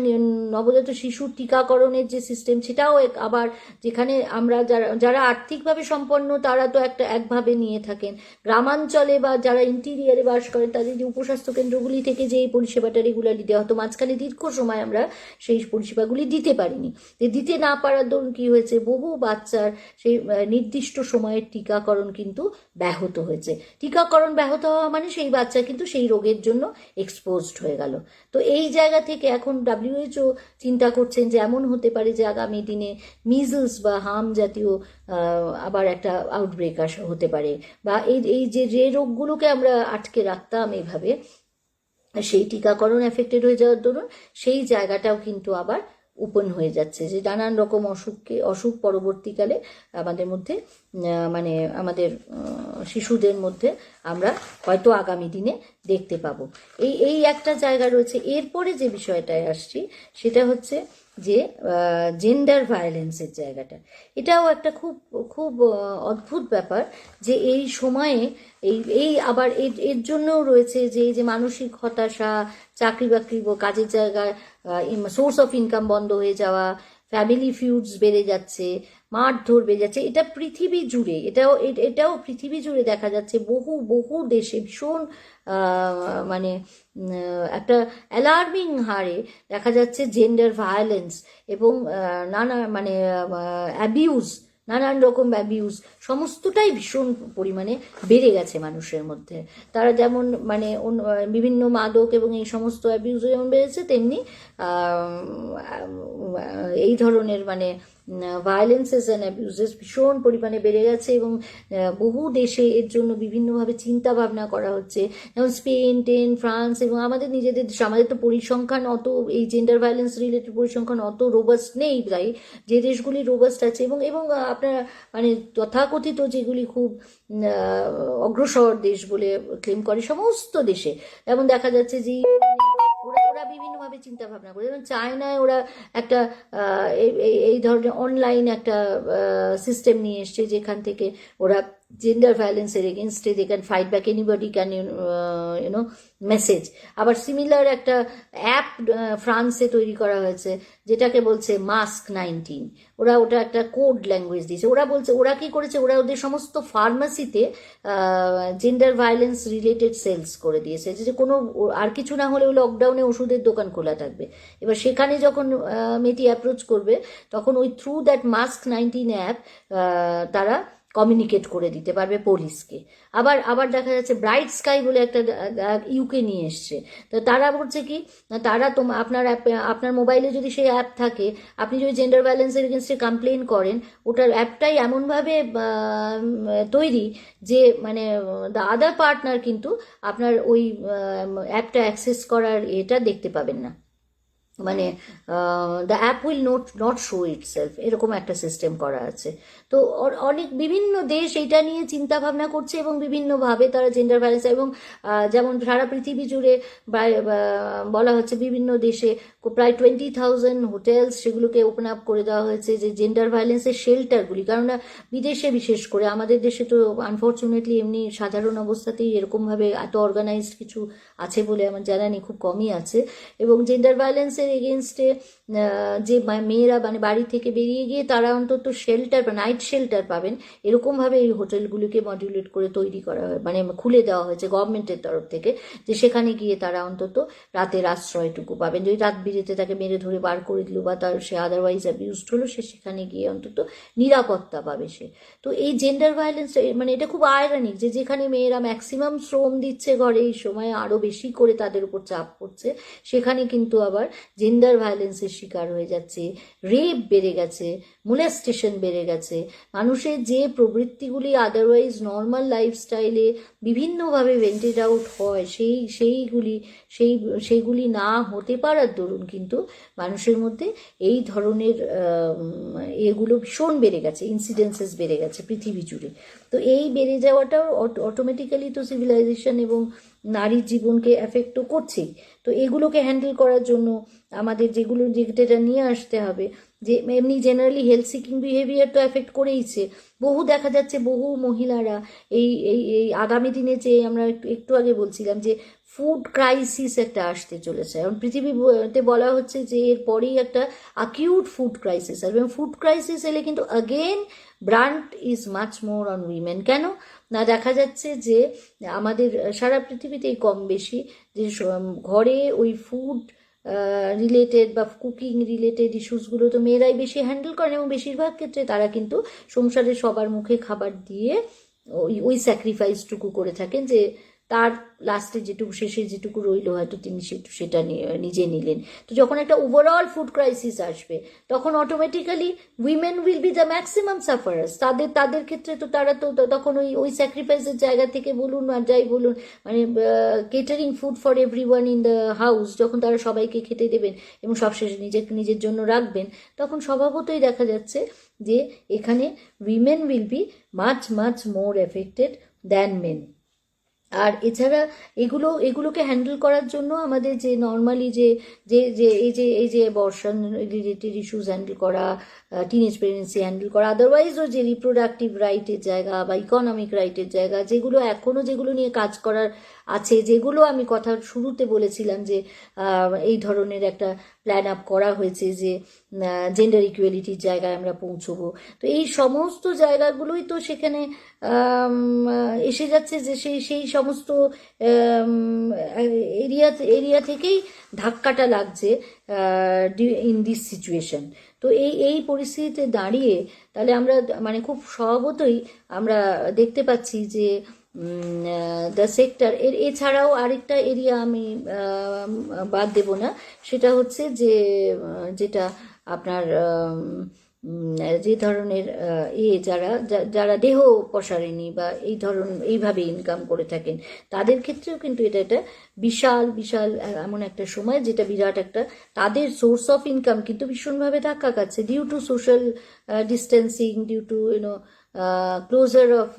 নবজাত শিশুর টিকাকরণের যে সিস্টেম, সেটাও আবার যেখানে আমরা যারা আর্থিকভাবে সম্পন্ন তারা তো একভাবে নিয়ে থাকেন, গ্রামাঞ্চলে বা যারা ইন্টিরিয়ারে বাস করেন তাদের যে উপস্বাস্থ্য কেন্দ্রগুলি থেকে যে এই পরিষেবাটা রেগুলারলি দেওয়া হতো, মাঝখানে দীর্ঘ সময় আমরা সেই পরিষেবাগুলি দিতে পারিনি। দিতে না পারার দরুন কি হয়েছে, বহু বাচ্চার সেই নির্দিষ্ট সময়ের টিকাকরণ কিন্তু ব্যাহত হয়েছে। টিকাকরণ ব্যাহত হওয়া মানে সেই বাচ্চা কিন্তু সেই রোগের জন্য এক্সপোজড হয়ে গেল। তো এই জায়গা থেকে এখন WHO চিন্তা করছেন যে এমন হতে পারে যে আগামী দিনে মিজলস বা হাম জাতীয় আবার একটা আউটব্রেক হতে পারে, বা এই যে রোগগুলোকে আমরা আটকে রাখতাম এইভাবে, সেই টিকাকরণ এফেক্টেড হয়ে যাওয়ার দরুন সেই জায়গাটাও কিন্তু আবার ওপেন হয়ে যাচ্ছে, যে নানান রকম অসুখ পরবর্তীকালে আমাদের মধ্যে মানে আমাদের শিশুদের মধ্যে আমরা হয়তো আগামী দিনে দেখতে পাবো। এই একটা জায়গা রয়েছে। এরপরে যে বিষয়টায় আসছি সেটা হচ্ছে যে জেন্ডার ভায়োলেন্সের জায়গাটা। এটাও একটা খুব খুব অদ্ভুত ব্যাপার যে এই সময়ে এই আবার এর জন্যও রয়েছে যে এই যে মানসিক হতাশা, চাকরি বাকরি কাজের জায়গায় সোর্স অফ ইনকাম বন্ধ হয়ে যাওয়া, ফ্যামিলি ফিউডস বেড়ে যাচ্ছে, মারধর বেড়ে যাচ্ছে। এটা পৃথিবী জুড়ে, এটাও পৃথিবী জুড়ে দেখা যাচ্ছে, বহু দেশে ভীষণ মানে একটা অ্যালার্মিং হারে দেখা যাচ্ছে জেন্ডার ভায়োলেন্স এবং নানান রকম অ্যাবিউজ সমস্তটাই ভীষণ পরিমাণে বেড়ে গেছে মানুষের মধ্যে। তারা যেমন মানে বিভিন্ন মাদক এবং এই সমস্ত অ্যাবিউজও যেমন বেড়েছে, তেমনি এই ধরনের মানে ভায়োলেন্সেস অ্যান্ড অ্যাবিউজেস ভীষণ পরিমাণে বেড়ে গেছে এবং বহু দেশে এর জন্য বিভিন্নভাবে চিন্তা ভাবনা করা হচ্ছে, যেমন স্পেন, ফ্রান্স এবং আমাদের নিজেদের দেশ। আমাদের তো পরিসংখ্যান অত এই জেন্ডার ভায়োলেন্স রিলেটেড পরিসংখ্যান অত রোবাস্ট নেই, তাই যে দেশগুলি রোবাস্ট আছে এবং এবং আপনারা মানে তথাকথিত যেগুলি খুব অগ্রসর দেশ বলে ক্লেম করে সমস্ত দেশে, যেমন দেখা যাচ্ছে যে ওরা ওরা বিভিন্নভাবে চিন্তা ভাবনা করে। যেমন চায়নায় ওরা একটা এই ধরনের অনলাইন একটা সিস্টেম নিয়ে এসছে, যেখান থেকে ওরা জেন্ডার ভায়োলেন্সের এগেনস্টে they can fight back, anybody can you know message. আবার সিমিলার একটা অ্যাপ ফ্রান্সে তৈরি করা হয়েছে যেটাকে বলছে mask19। ওরা ওটা একটা কোড ল্যাঙ্গুয়েজ দিয়েছে। ওরা বলছে, ওরা কি করেছে, ওরা ওদের সমস্ত ফার্মাসিতে জেন্ডার ভায়োলেন্স রিলেটেড সেলস করে দিয়েছে, যে কোনো আর কিছু না হলেও লকডাউনে ওষুধের দোকান খোলা থাকবে। এবার সেখানে যখন মেয়েটি অ্যাপ্রোচ করবে তখন ওই থ্রু দ্যাট mask19 অ্যাপ তারা কমিউনিকেট করে দিতে পারবে পুলিশকে। আবার আবার দেখা যাচ্ছে ব্রাইট স্কাই বলে একটা ইউকে নিয়ে এসছে। তো তারা বলছে কি, তারা আপনার আপনার মোবাইলে যদি সেই অ্যাপ থাকে, আপনি যদি জেন্ডার ভায়োলেন্সের এগেনস্টে কমপ্লেন করেন, ওটার অ্যাপটাই এমনভাবে তৈরি যে মানে দ্য আদার পার্টনার কিন্তু আপনার ওই অ্যাপটা অ্যাক্সেস করার এটা দেখতে পাবেন না, মানে the app will not show itself, এরকম একটা সিস্টেম করা আছে। তো অনেক বিভিন্ন দেশ এটা নিয়ে চিন্তা ভাবনা করছে এবং বিভিন্নভাবে তারা জেন্ডার ভ্যালেন্স এবং যেমন সারা পৃথিবী জুড়ে বলা হচ্ছে বিভিন্ন দেশে প্রায় 20,000 হোটেলস সেগুলোকে ওপেন আপ করে দেওয়া হয়েছে যে জেন্ডার ভায়োলেন্সের শেল্টারগুলি। কেননা বিদেশে বিশেষ করে, আমাদের দেশে তো আনফর্চুনেটলি এমনি সাধারণ অবস্থাতেই এরকমভাবে এত অর্গানাইজড কিছু আছে বলে আমার জানা নেই, খুব কমই আছে। এবং জেন্ডার ভায়োলেন্সের এগেনস্টে যে মেয়েরা মানে বাড়ি থেকে বেরিয়ে গিয়ে তারা অন্তত শেল্টার বা নাইট শেল্টার পাবেন, এরকমভাবে এই হোটেলগুলিকে মডিউলেট করে তৈরি করা হয়, মানে খুলে দেওয়া হয়েছে গভর্নমেন্টের তরফ থেকে, যে সেখানে গিয়ে তারা অন্তত রাতের আশ্রয়টুকু পাবেন। যদি রাত বিরেতে তাকে মেরে ধরে বার করে দিল বা তার সে আদারওয়াইজ অ্যাবিউজড হলো, সে সেখানে গিয়ে অন্তত নিরাপত্তা পাবে সে। তো এই জেন্ডার ভায়োলেন্স মানে এটা খুব আয়রনিক যে যেখানে মেয়েরা ম্যাক্সিমাম শ্রম দিচ্ছে ঘরে, এই সময় আরও বেশি করে তাদের উপর চাপ পড়ছে, সেখানে কিন্তু আবার জেন্ডার ভায়োলেন্সের শিকার হয়ে যাচ্ছে, রেপ বেড়ে গেছে, মোলেস্টেশন বেড়ে গেছে। মানুষের যে প্রবৃত্তিগুলি আদারওয়াইজ নর্মাল লাইফস্টাইলে বিভিন্নভাবে ভেন্টেড আউট হয়, সেইগুলি না হতে পারার দরুন কিন্তু মানুষের মধ্যে এই ধরনের এগুলো ভীষণ বেড়ে গেছে, ইনসিডেন্সেস বেড়ে গেছে পৃথিবী জুড়ে। তো এই বেড়ে যাওয়াটাও অটোমেটিক্যালি তো সিভিলাইজেশন এবং নারীর জীবনকে এফেক্টও করছেই। তো এগুলোকে হ্যান্ডেল করার জন্য আমাদের যেটা নিয়ে আসতে হবে, যে এমনি জেনারেলি হেলথ সিকিং বিহেভিয়ার তো এফেক্ট করেইছে। দেখা যাচ্ছে বহু মহিলারা এই এই এই আগামী দিনে যে আমরা একটু আগে বলছিলাম যে ফুড ক্রাইসিস একটা আসতে চলেছে, এবং পৃথিবীতে বলা হচ্ছে যে এরপরেই একটা অ্যাকিউট ফুড ক্রাইসিস, এবং ফুড ক্রাইসিস এলে কিন্তু again brunt is much more on women. কেন না, দেখা যাচ্ছে যে আমাদের সারা পৃথিবীতেই কম বেশি যে ঘরে ওই ফুড রিলেটেড বা কুকিং রিলেটেড ইস্যুসগুলো তো মেয়েরাই বেশি হ্যান্ডেল করেন, এবং বেশিরভাগ ক্ষেত্রে তারা কিন্তু সংসারে সবার মুখে খাবার দিয়ে ওই স্যাক্রিফাইসটুকু করে থাকেন, যে তার লাস্টে যেটুকু শেষে যেটুকু রইল হয়তো তিনি সেটা নিজে নিলেন। তো যখন একটা ওভারঅল ফুড ক্রাইসিস আসবে তখন automatically women will B the maximum সাফারার্স। তাদের ক্ষেত্রে তো তারা তো তখন ওই স্যাক্রিফাইসের জায়গা থেকে বলুন আর যাই বলুন, মানে catering food for everyone in the house, যখন তারা সবাইকে খেতে দেবেন এবং সবশেষে নিজের জন্য রাখবেন, তখন স্বভাবতই দেখা যাচ্ছে যে এখানে women will be much more affected than men. আর এছাড়া এগুলোকে হ্যান্ডেল করার জন্য আমাদের যে নর্মালি যে এই যে অ্যাবর্শন রিলেটেড ইস্যুস হ্যান্ডেল করা, টিনেজ প্রেগনেন্সি হ্যান্ডেল করা, আদারওয়াইজও যে রিপ্রোডাক্টিভ রাইটের জায়গা বা ইকোনমিক রাইটের জায়গা, যেগুলো নিয়ে কাজ করার আছে, যেগুলো আমি কথার শুরুতে বলেছিলাম যে এই ধরনের একটা প্ল্যান আপ করা হয়েছে যে জেন্ডার ইকুয়ালিটির জায়গায় আমরা পৌঁছবো। তো এই সমস্ত জায়গাগুলোই তো সেখানে এসে যাচ্ছে, যে সেই সমস্ত এরিয়া থেকেই ধাক্কাটা লাগছে ইন দিস সিচুয়েশন। তো এই পরিস্থিতিতে দাঁড়িয়ে তাহলে আমরা মানে খুব স্বভাবতই আমরা দেখতে পাচ্ছি যে দ্য সেক্টর এছাড়াও আরেকটা এরিয়া আমি বাদ দেব না, সেটা হচ্ছে যে যেটা আপনার যে ধরনের যারা যারা দেহ পসারেনি বা এইভাবে ইনকাম করে থাকেন, তাদের ক্ষেত্রেও কিন্তু এটা একটা বিশাল বিশাল এমন একটা সময় যেটা বিরাট একটা তাদের সোর্স অফ ইনকাম কিন্তু ভীষণভাবে ধাক্কা খাচ্ছে due to social distancing, due to closure of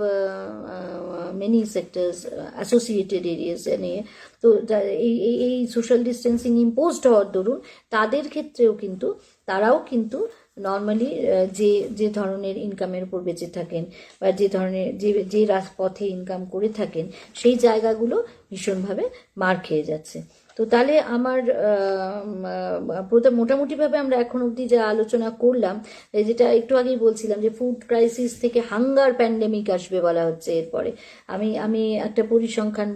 many sectors, associated areas নিয়ে। তো এই সোশ্যাল ডিস্টেন্সিং ইম্পোজড হওয়ার দরুন তাদের ক্ষেত্রেও কিন্তু তারাও কিন্তু নর্মালি যে যে ধরনের ইনকামের উপর বেঁচে থাকেন বা যে ধরনের যে পথে ইনকাম করে থাকেন সেই জায়গাগুলো ভীষণভাবে মার খেয়ে যাচ্ছে। তো তাহলে আমার মোটামুটিভাবে আমরা এখন অবধি যা আলোচনা করলাম, যেটা একটু আগেই বলছিলাম যে ফুড ক্রাইসিস থেকে হাঙ্গার প্যান্ডেমিক আসবে বলা হচ্ছে এরপরে। আমি একটা পরিসংখ্যান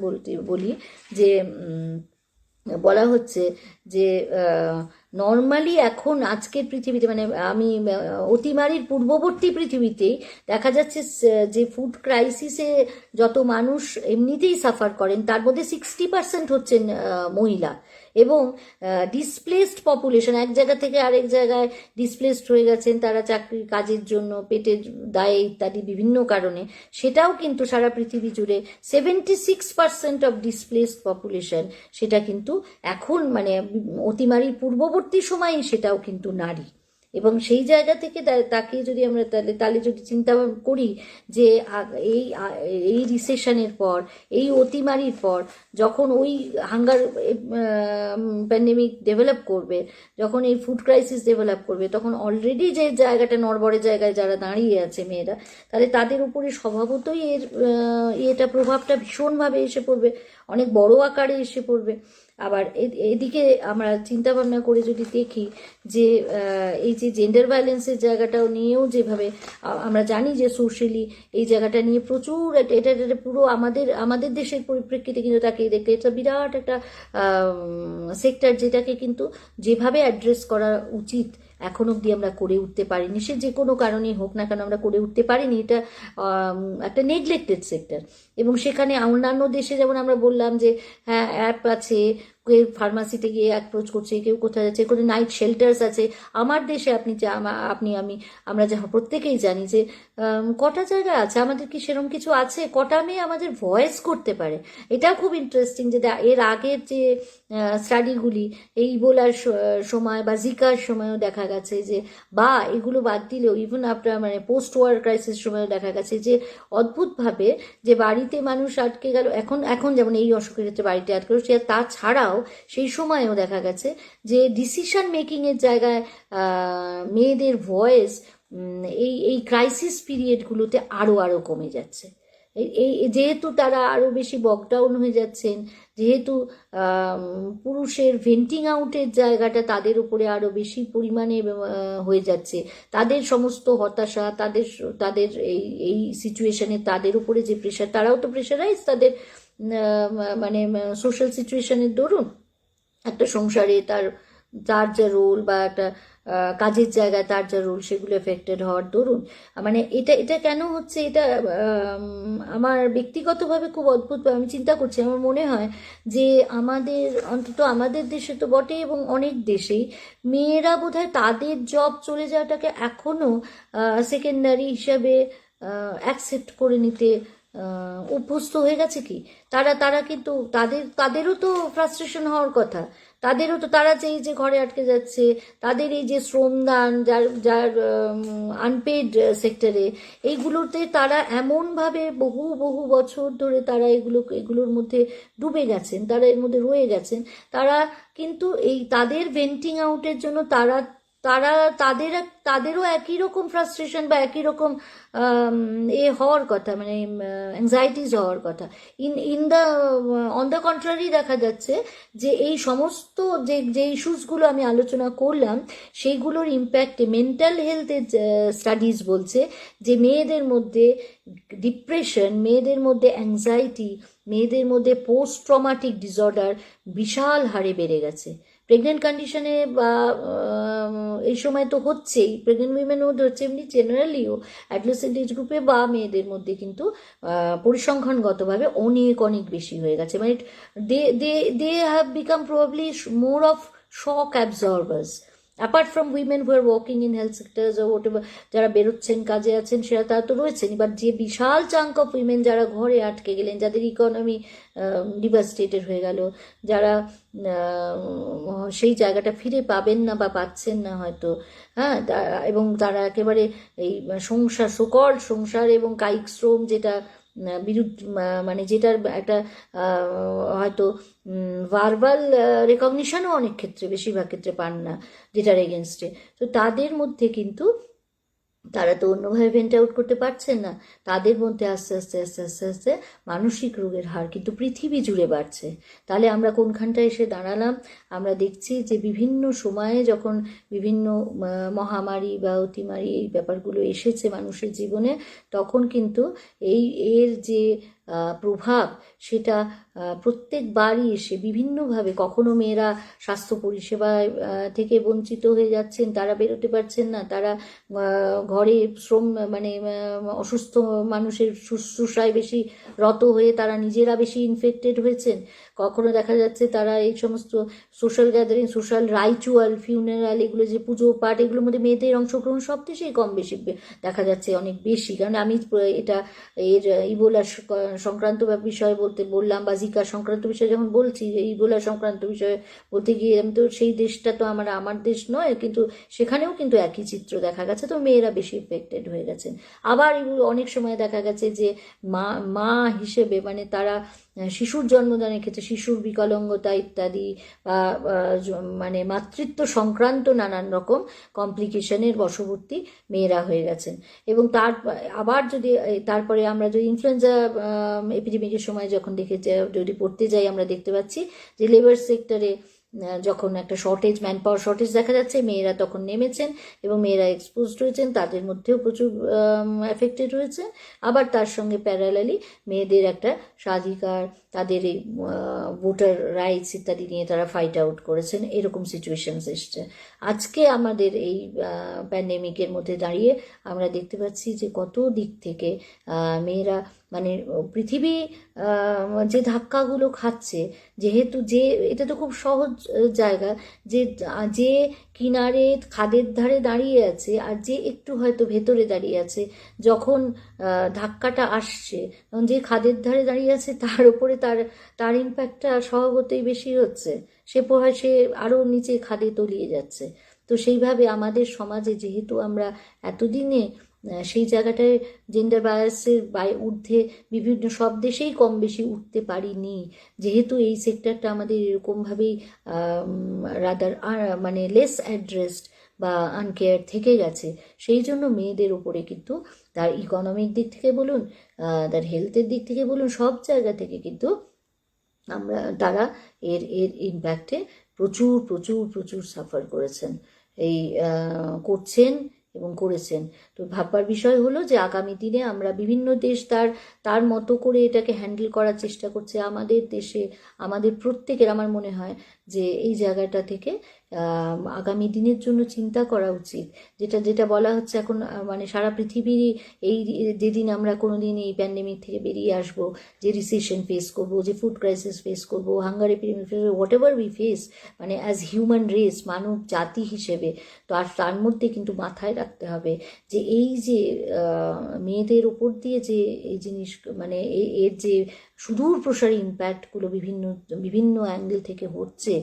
বলি যে বলা হচ্ছে যে নর্মালি এখন আজকের পৃথিবীতে, মানে আমি অতিমারির পূর্ববর্তী পৃথিবীতেই দেখা যাচ্ছে যে ফুড ক্রাইসিসে যত মানুষ এমনিতেই সাফার করেন তার মধ্যে 60% হচ্ছেন মহিলা, এবং ডিসপ্লেসড পপুলেশন, এক জায়গা থেকে আরেক জায়গায় ডিসপ্লেসড হয়ে গেছেন তারা চাকরির কাজের জন্য, পেটের দায়ে ইত্যাদি বিভিন্ন কারণে, সেটাও কিন্তু সারা পৃথিবী জুড়ে 76% অফ ডিসপ্লেসড পপুলেশন, সেটা কিন্তু এখন মানে অতিমারির পূর্ববর্তী সময়ে সেটাও কিন্তু নারী। এবং সেই জায়গা থেকে তাকে যদি আমরা তাহলে যদি চিন্তা করি যে এই রিসেশনের পর, এই অতিমারির পর যখন ওই হাঙ্গার প্যান্ডেমিক ডেভেলপ করবে, যখন এই ফুড ক্রাইসিস ডেভেলপ করবে, তখন অলরেডি যে জায়গাটা নড়বড়ে জায়গায় যারা দাঁড়িয়ে আছে মেয়েরা, তাহলে তাদের উপরে স্বভাবতই এটা প্রভাবটা ভীষণভাবে এসে পড়বে, অনেক বড় আকারে এসে পড়বে। আবার এদিকে আমরা চিন্তা ভাবনা করে যদি দেখি যে এই যে জেন্ডার ভায়োলেন্সের জায়গাটাও নিয়েও যেভাবে আমরা জানি যে সোশ্যালি এই জায়গাটা নিয়ে প্রচুর এটা পুরো আমাদের দেশের পরিপ্রেক্ষিতে কিন্তু তাকে দেখলে এটা বিরাট একটা সেক্টর, যেটাকে কিন্তু যেভাবে অ্যাড্রেস করা উচিত এখন অবধি আমরা করে উঠতে পারিনি, সে যে কোনো কারণেই হোক না কেন আমরা করে উঠতে পারিনি। এটা একটা নেগলেক্টেড সেক্টর, এবং সেখানে অন্যান্য দেশে যেমন আমরা বললাম যে হ্যাঁ অ্যাপ আছে, কেউ ফার্মাসিতে গিয়ে অ্যাপ্রোচ করছে, কেউ কোথায় যাচ্ছে, কোনো নাইট শেল্টার্স আছে। আমার দেশে আমরা যা প্রত্যেকেই জানি যে কটা জায়গা আছে, আমাদের কি সেরকম কিছু আছে? কটা মেয়ে আমাদের ভয়েস করতে পারে? এটাও খুব ইন্টারেস্টিং যে এর আগের যে স্টাডিগুলি এই ইবোলার সময় বা জিকার সময়ও দেখা গেছে যে, বা এগুলো বাদ দিলেও ইভেন আপনার মানে পোস্ট ওয়ার ক্রাইসিস সময়ও দেখা গেছে যে অদ্ভুতভাবে যে বাড়িতে মানুষ আটকে গেল, এখন যেমন এই অসুখের ক্ষেত্রে বাড়িতে আটকে গেল, সে তাছাড়াও সেই সময়ও দেখা গেছে যে ডিসিশন মেকিংয়ের জায়গায় মেয়েদের ভয়েস এই ক্রাইসিস পিরিয়ডগুলোতে আরও কমে যাচ্ছে। যেহেতু তারা আরও বেশি বকডাউন হয়ে যাচ্ছেন, যেহেতু পুরুষের ভেন্টিং আউটের জায়গাটা তাদের উপরে আরও বেশি পরিমাণে হয়ে যাচ্ছে, তাদের সমস্ত হতাশা, তাদের এই সিচুয়েশনে তাদের উপরে যে প্রেশার, তারাও তো প্রেশারাইজ তাদের মানে সোশ্যাল সিচুয়েশনের দরুন, একটা সংসারে তার যা রোল বা একটা কাজের জায়গায় তার যা রোল, সেগুলো এফেক্টেড হওয়ার দরুন মানে এটা কেন হচ্ছে, এটা আমার ব্যক্তিগতভাবে খুব অদ্ভুত আমি চিন্তা করছি। আমার মনে হয় যে অন্তত আমাদের দেশে তো বটে, এবং অনেক দেশেই মেয়েরা বোধহয় তাদের জব চলে যাওয়াটাকে এখনও সেকেন্ডারি হিসাবে অ্যাকসেপ্ট করে নিতে অভ্যস্ত হয়ে গেছে। কি তারা কিন্তু তাদেরও তো ফ্রাস্ট্রেশন হওয়ার কথা, তাদেরও তো, তারা যে ঘরে আটকে যাচ্ছে, তাদের এই যে শ্রমদান যার আনপেড সেক্টরে, এইগুলোতে তারা এমনভাবে বহু বহু বছর ধরে তারা এগুলোর মধ্যে ডুবে গেছেন, তারা এর মধ্যে রয়ে গেছেন, তারা কিন্তু এই তাদের ভেন্টিং আউটের জন্য তাদেরও একই রকম ফ্রাস্ট্রেশন বা একই রকম হওয়ার কথা, মানে অ্যাংজাইটিস হওয়ার কথা। অন দ্য কন্ট্রারি দেখা যাচ্ছে যে এই সমস্ত যে ইস্যুসগুলো আমি আলোচনা করলাম, সেইগুলোর ইম্প্যাক্টে মেন্টাল হেলথের স্টাডিজ বলছে যে মেয়েদের মধ্যে ডিপ্রেশন, মেয়েদের মধ্যে অ্যাংজাইটি, মেয়েদের মধ্যে পোস্ট ট্রমাটিক ডিসঅর্ডার বিশাল হারে বেড়ে গেছে। প্রেগনেন্ট কন্ডিশনে বা এই সময় তো হচ্ছেই, প্রেগনেন্ট উইমেনের মধ্যে হচ্ছে, এমনি জেনারেলিও অ্যাডোলেসেন্ট এজ গ্রুপে বা মেয়েদের মধ্যে কিন্তু পরিসংখ্যানগতভাবে অনেক বেশি হয়ে গেছে। মানে they have become probably more of shock absorbers. Apart from women who are working in health sectors ও হোয়াট এভার, যারা বেরোচ্ছেন কাজে আছেন সেটা তারা তো রয়েছেন, এবার যে বিশাল চাঙ্ক অফ উইমেন যারা ঘরে আটকে গেলেন, যাদের ইকোনমি ডিভাস্টেটেড হয়ে গেল, যারা সেই জায়গাটা ফিরে পাবেন না বা পাচ্ছেন না হয়তো, হ্যাঁ, এবং তারা একেবারে এই সংসার, সকল সংসার এবং কায়িক শ্রম যেটা মানে যেটার একটা হয়তো ভার্বাল রেকগনিশনও অনেক ক্ষেত্রে, বেশিরভাগ ক্ষেত্রে পান না, যেটার এগেনস্টে, তো তাদের মধ্যে কিন্তু তারা তো অন্যভাবে ভেন্ট আউট করতে পারছেন না, তাদের মধ্যে আস্তে আস্তে আস্তে আস্তে আস্তে মানসিক রোগের হার কিন্তু পৃথিবী জুড়ে বাড়ছে। তাহলে আমরা কোনখানটায় এসে দাঁড়ালাম? আমরা দেখছি যে বিভিন্ন সময়ে যখন বিভিন্ন মহামারী বা অতিমারি এই ব্যাপারগুলো এসেছে মানুষের জীবনে, তখন কিন্তু এর যে প্রভাব সেটা প্রত্যেকবারই এসে বিভিন্নভাবে, কখনো মেয়েরা স্বাস্থ্য পরিষেবায় থেকে বঞ্চিত হয়ে যাচ্ছেন, তারা বেরোতে পারছেন না, তারা ঘরে শ্রম মানে অসুস্থ মানুষের শুশ্রূষায় বেশি রত হয়ে তারা নিজেরা বেশি ইনফেক্টেড হয়েছেন, কখনো দেখা যাচ্ছে তারা এই সমস্ত সোশ্যাল গ্যাদারিং, সোশ্যাল রাইচুয়াল, ফিউনারাল, এগুলো যে পুজো পাঠ, এগুলোর মধ্যে মেয়েদের অংশগ্রহণ সব দেশেই কম বেশি দেখা যাচ্ছে, অনেক বেশি। কারণ আমি এটা এর ইবোলা সংক্রান্ত বিষয় বললাম, বা জিকা সংক্রান্ত বিষয় যখন বলছি, ইবোলা সংক্রান্ত বিষয়ে বলতে গিয়ে আমি তো সেই দেশটা তো আমার দেশ নয়, কিন্তু সেখানেও কিন্তু একই চিত্র দেখা গেছে, তো মেয়েরা বেশি এফেক্টেড হয়ে গেছেন। আবার অনেক সময় দেখা গেছে যে মা হিসেবে মানে তারা শিশুর জন্মদানের ক্ষেত্রে শিশুর বিকলাঙ্গতা ইত্যাদি বা মানে মাতৃত্ব সংক্রান্ত নানান রকম কমপ্লিকেশনের বশবর্তী মেয়েরা হয়ে গেছেন। এবং আবার যদি তারপরে আমরা যদি ইনফ্লুয়েঞ্জা এপিডেমিকের সময় যখন যদি পড়তে যাই, আমরা দেখতে পাচ্ছি যে লেবার সেক্টরে যখন একটা শর্টেজ, ম্যান পাওয়ার শর্টেজ দেখা যাচ্ছে, মেয়েরা তখন নেমেছেন এবং মেয়েরা এক্সপোজড হয়েছেন, তাদের মধ্যেও প্রচুর এফেক্টেড হয়েছে। আবার তার সঙ্গে প্যারালালি মেয়েদের একটা স্বাধিকার, তাদের এই ভোটার রাইটস ইত্যাদি নিয়ে তারা ফাইট আউট করেছেন, এরকম সিচুয়েশনস এসছে। আজকে আমাদের এই প্যান্ডেমিকের মধ্যে দাঁড়িয়ে আমরা দেখতে পাচ্ছি যে কত দিক থেকে মেয়েরা মানে পৃথিবী যে ধাক্কাগুলো খাচ্ছে, যেহেতু এটা তো খুব সহজ জায়গা, যে কিনারে খাদের ধারে দাঁড়িয়ে আছে আর যে একটু হয়তো ভেতরে দাঁড়িয়ে আছে, যখন ধাক্কাটা আসছে, তখন যে খাদের ধারে দাঁড়িয়ে আছে তার উপরে তার ইম্প্যাক্টটা স্বভাবতই বেশি হচ্ছে, সে আরও নিচে খাদে তলিয়ে যাচ্ছে। তো সেইভাবে আমাদের সমাজে যেহেতু আমরা এতদিনে সেই জায়গাটায় জেন্ডার বায়াসের ঊর্ধ্বে বিভিন্ন সব দেশেই কম বেশি উঠতে পারিনি, যেহেতু এই সেক্টরটা আমাদের এরকমভাবেই রাদার মানে লেস অ্যাড্রেসড বা আনকেয়ার থেকে গেছে, সেই জন্য মেয়েদের উপরে কিন্তু তার ইকোনমিক দিক থেকে বলুন, তার হেলথের দিক থেকে বলুন, সব জায়গা থেকে কিন্তু তারা এর ইম্প্যাক্টে প্রচুর প্রচুর প্রচুর সাফার করেছেন, করছেন এবং করেছেন। তো ভাববার বিষয় হলো যে আগামী দিনে আমরা বিভিন্ন দেশ তার মতো করে এটাকে হ্যান্ডেল করার চেষ্টা করছে। আমাদের দেশে আমাদের প্রত্যেকের আমার মনে হয় যে এই জায়গাটা থেকে আগামী দিনের জন্য চিন্তা করা উচিত। যেটা বলা হচ্ছে এখন, মানে সারা পৃথিবীরই এই যেদিন আমরা কোনো দিন এই প্যান্ডেমিক থেকে বেরিয়ে আসব, যে রিসেশন ফেস করব, যে ফুড ক্রাইসিস ফেস করব, hunger epidemic face, what ever we face, মানে অ্যাজ হিউম্যান রেস, মানব জাতি হিসেবে, তো আর তার মধ্যে কিন্তু মাথায় রাখতে হবে যে এই যে মেয়েদের ওপর দিয়ে যে এই জিনিস, মানে এর যে সুদূর প্রসারী ইম্প্যাক্টগুলো বিভিন্ন অ্যাঙ্গেল থেকে হচ্ছে,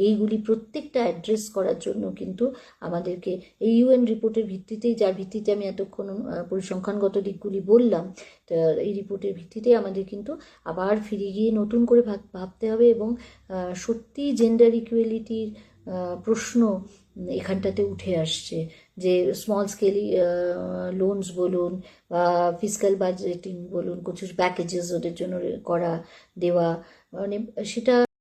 এইগুলি প্রত্যেকটা অ্যাড্রেস করার জন্য কিন্তু আমাদেরকে এই ইউএন রিপোর্টের ভিত্তিতেই, যার ভিত্তিতে আমি এতক্ষণ পরিসংখ্যানগত দিকগুলি বললাম, এই রিপোর্টের ভিত্তিতেই আমাদের কিন্তু আবার ফিরে গিয়ে নতুন করে ভাবতে হবে এবং সত্যি জেন্ডার ইকুয়ালিটির প্রশ্ন এখানটাতে উঠে আসছে, যে স্মল স্কেলি লোনস বলুন বা ফিসক্যাল বাজেটিং বলুন, কিছু প্যাকেজেস ওদের জন্য দেওয়া, মানে সেটা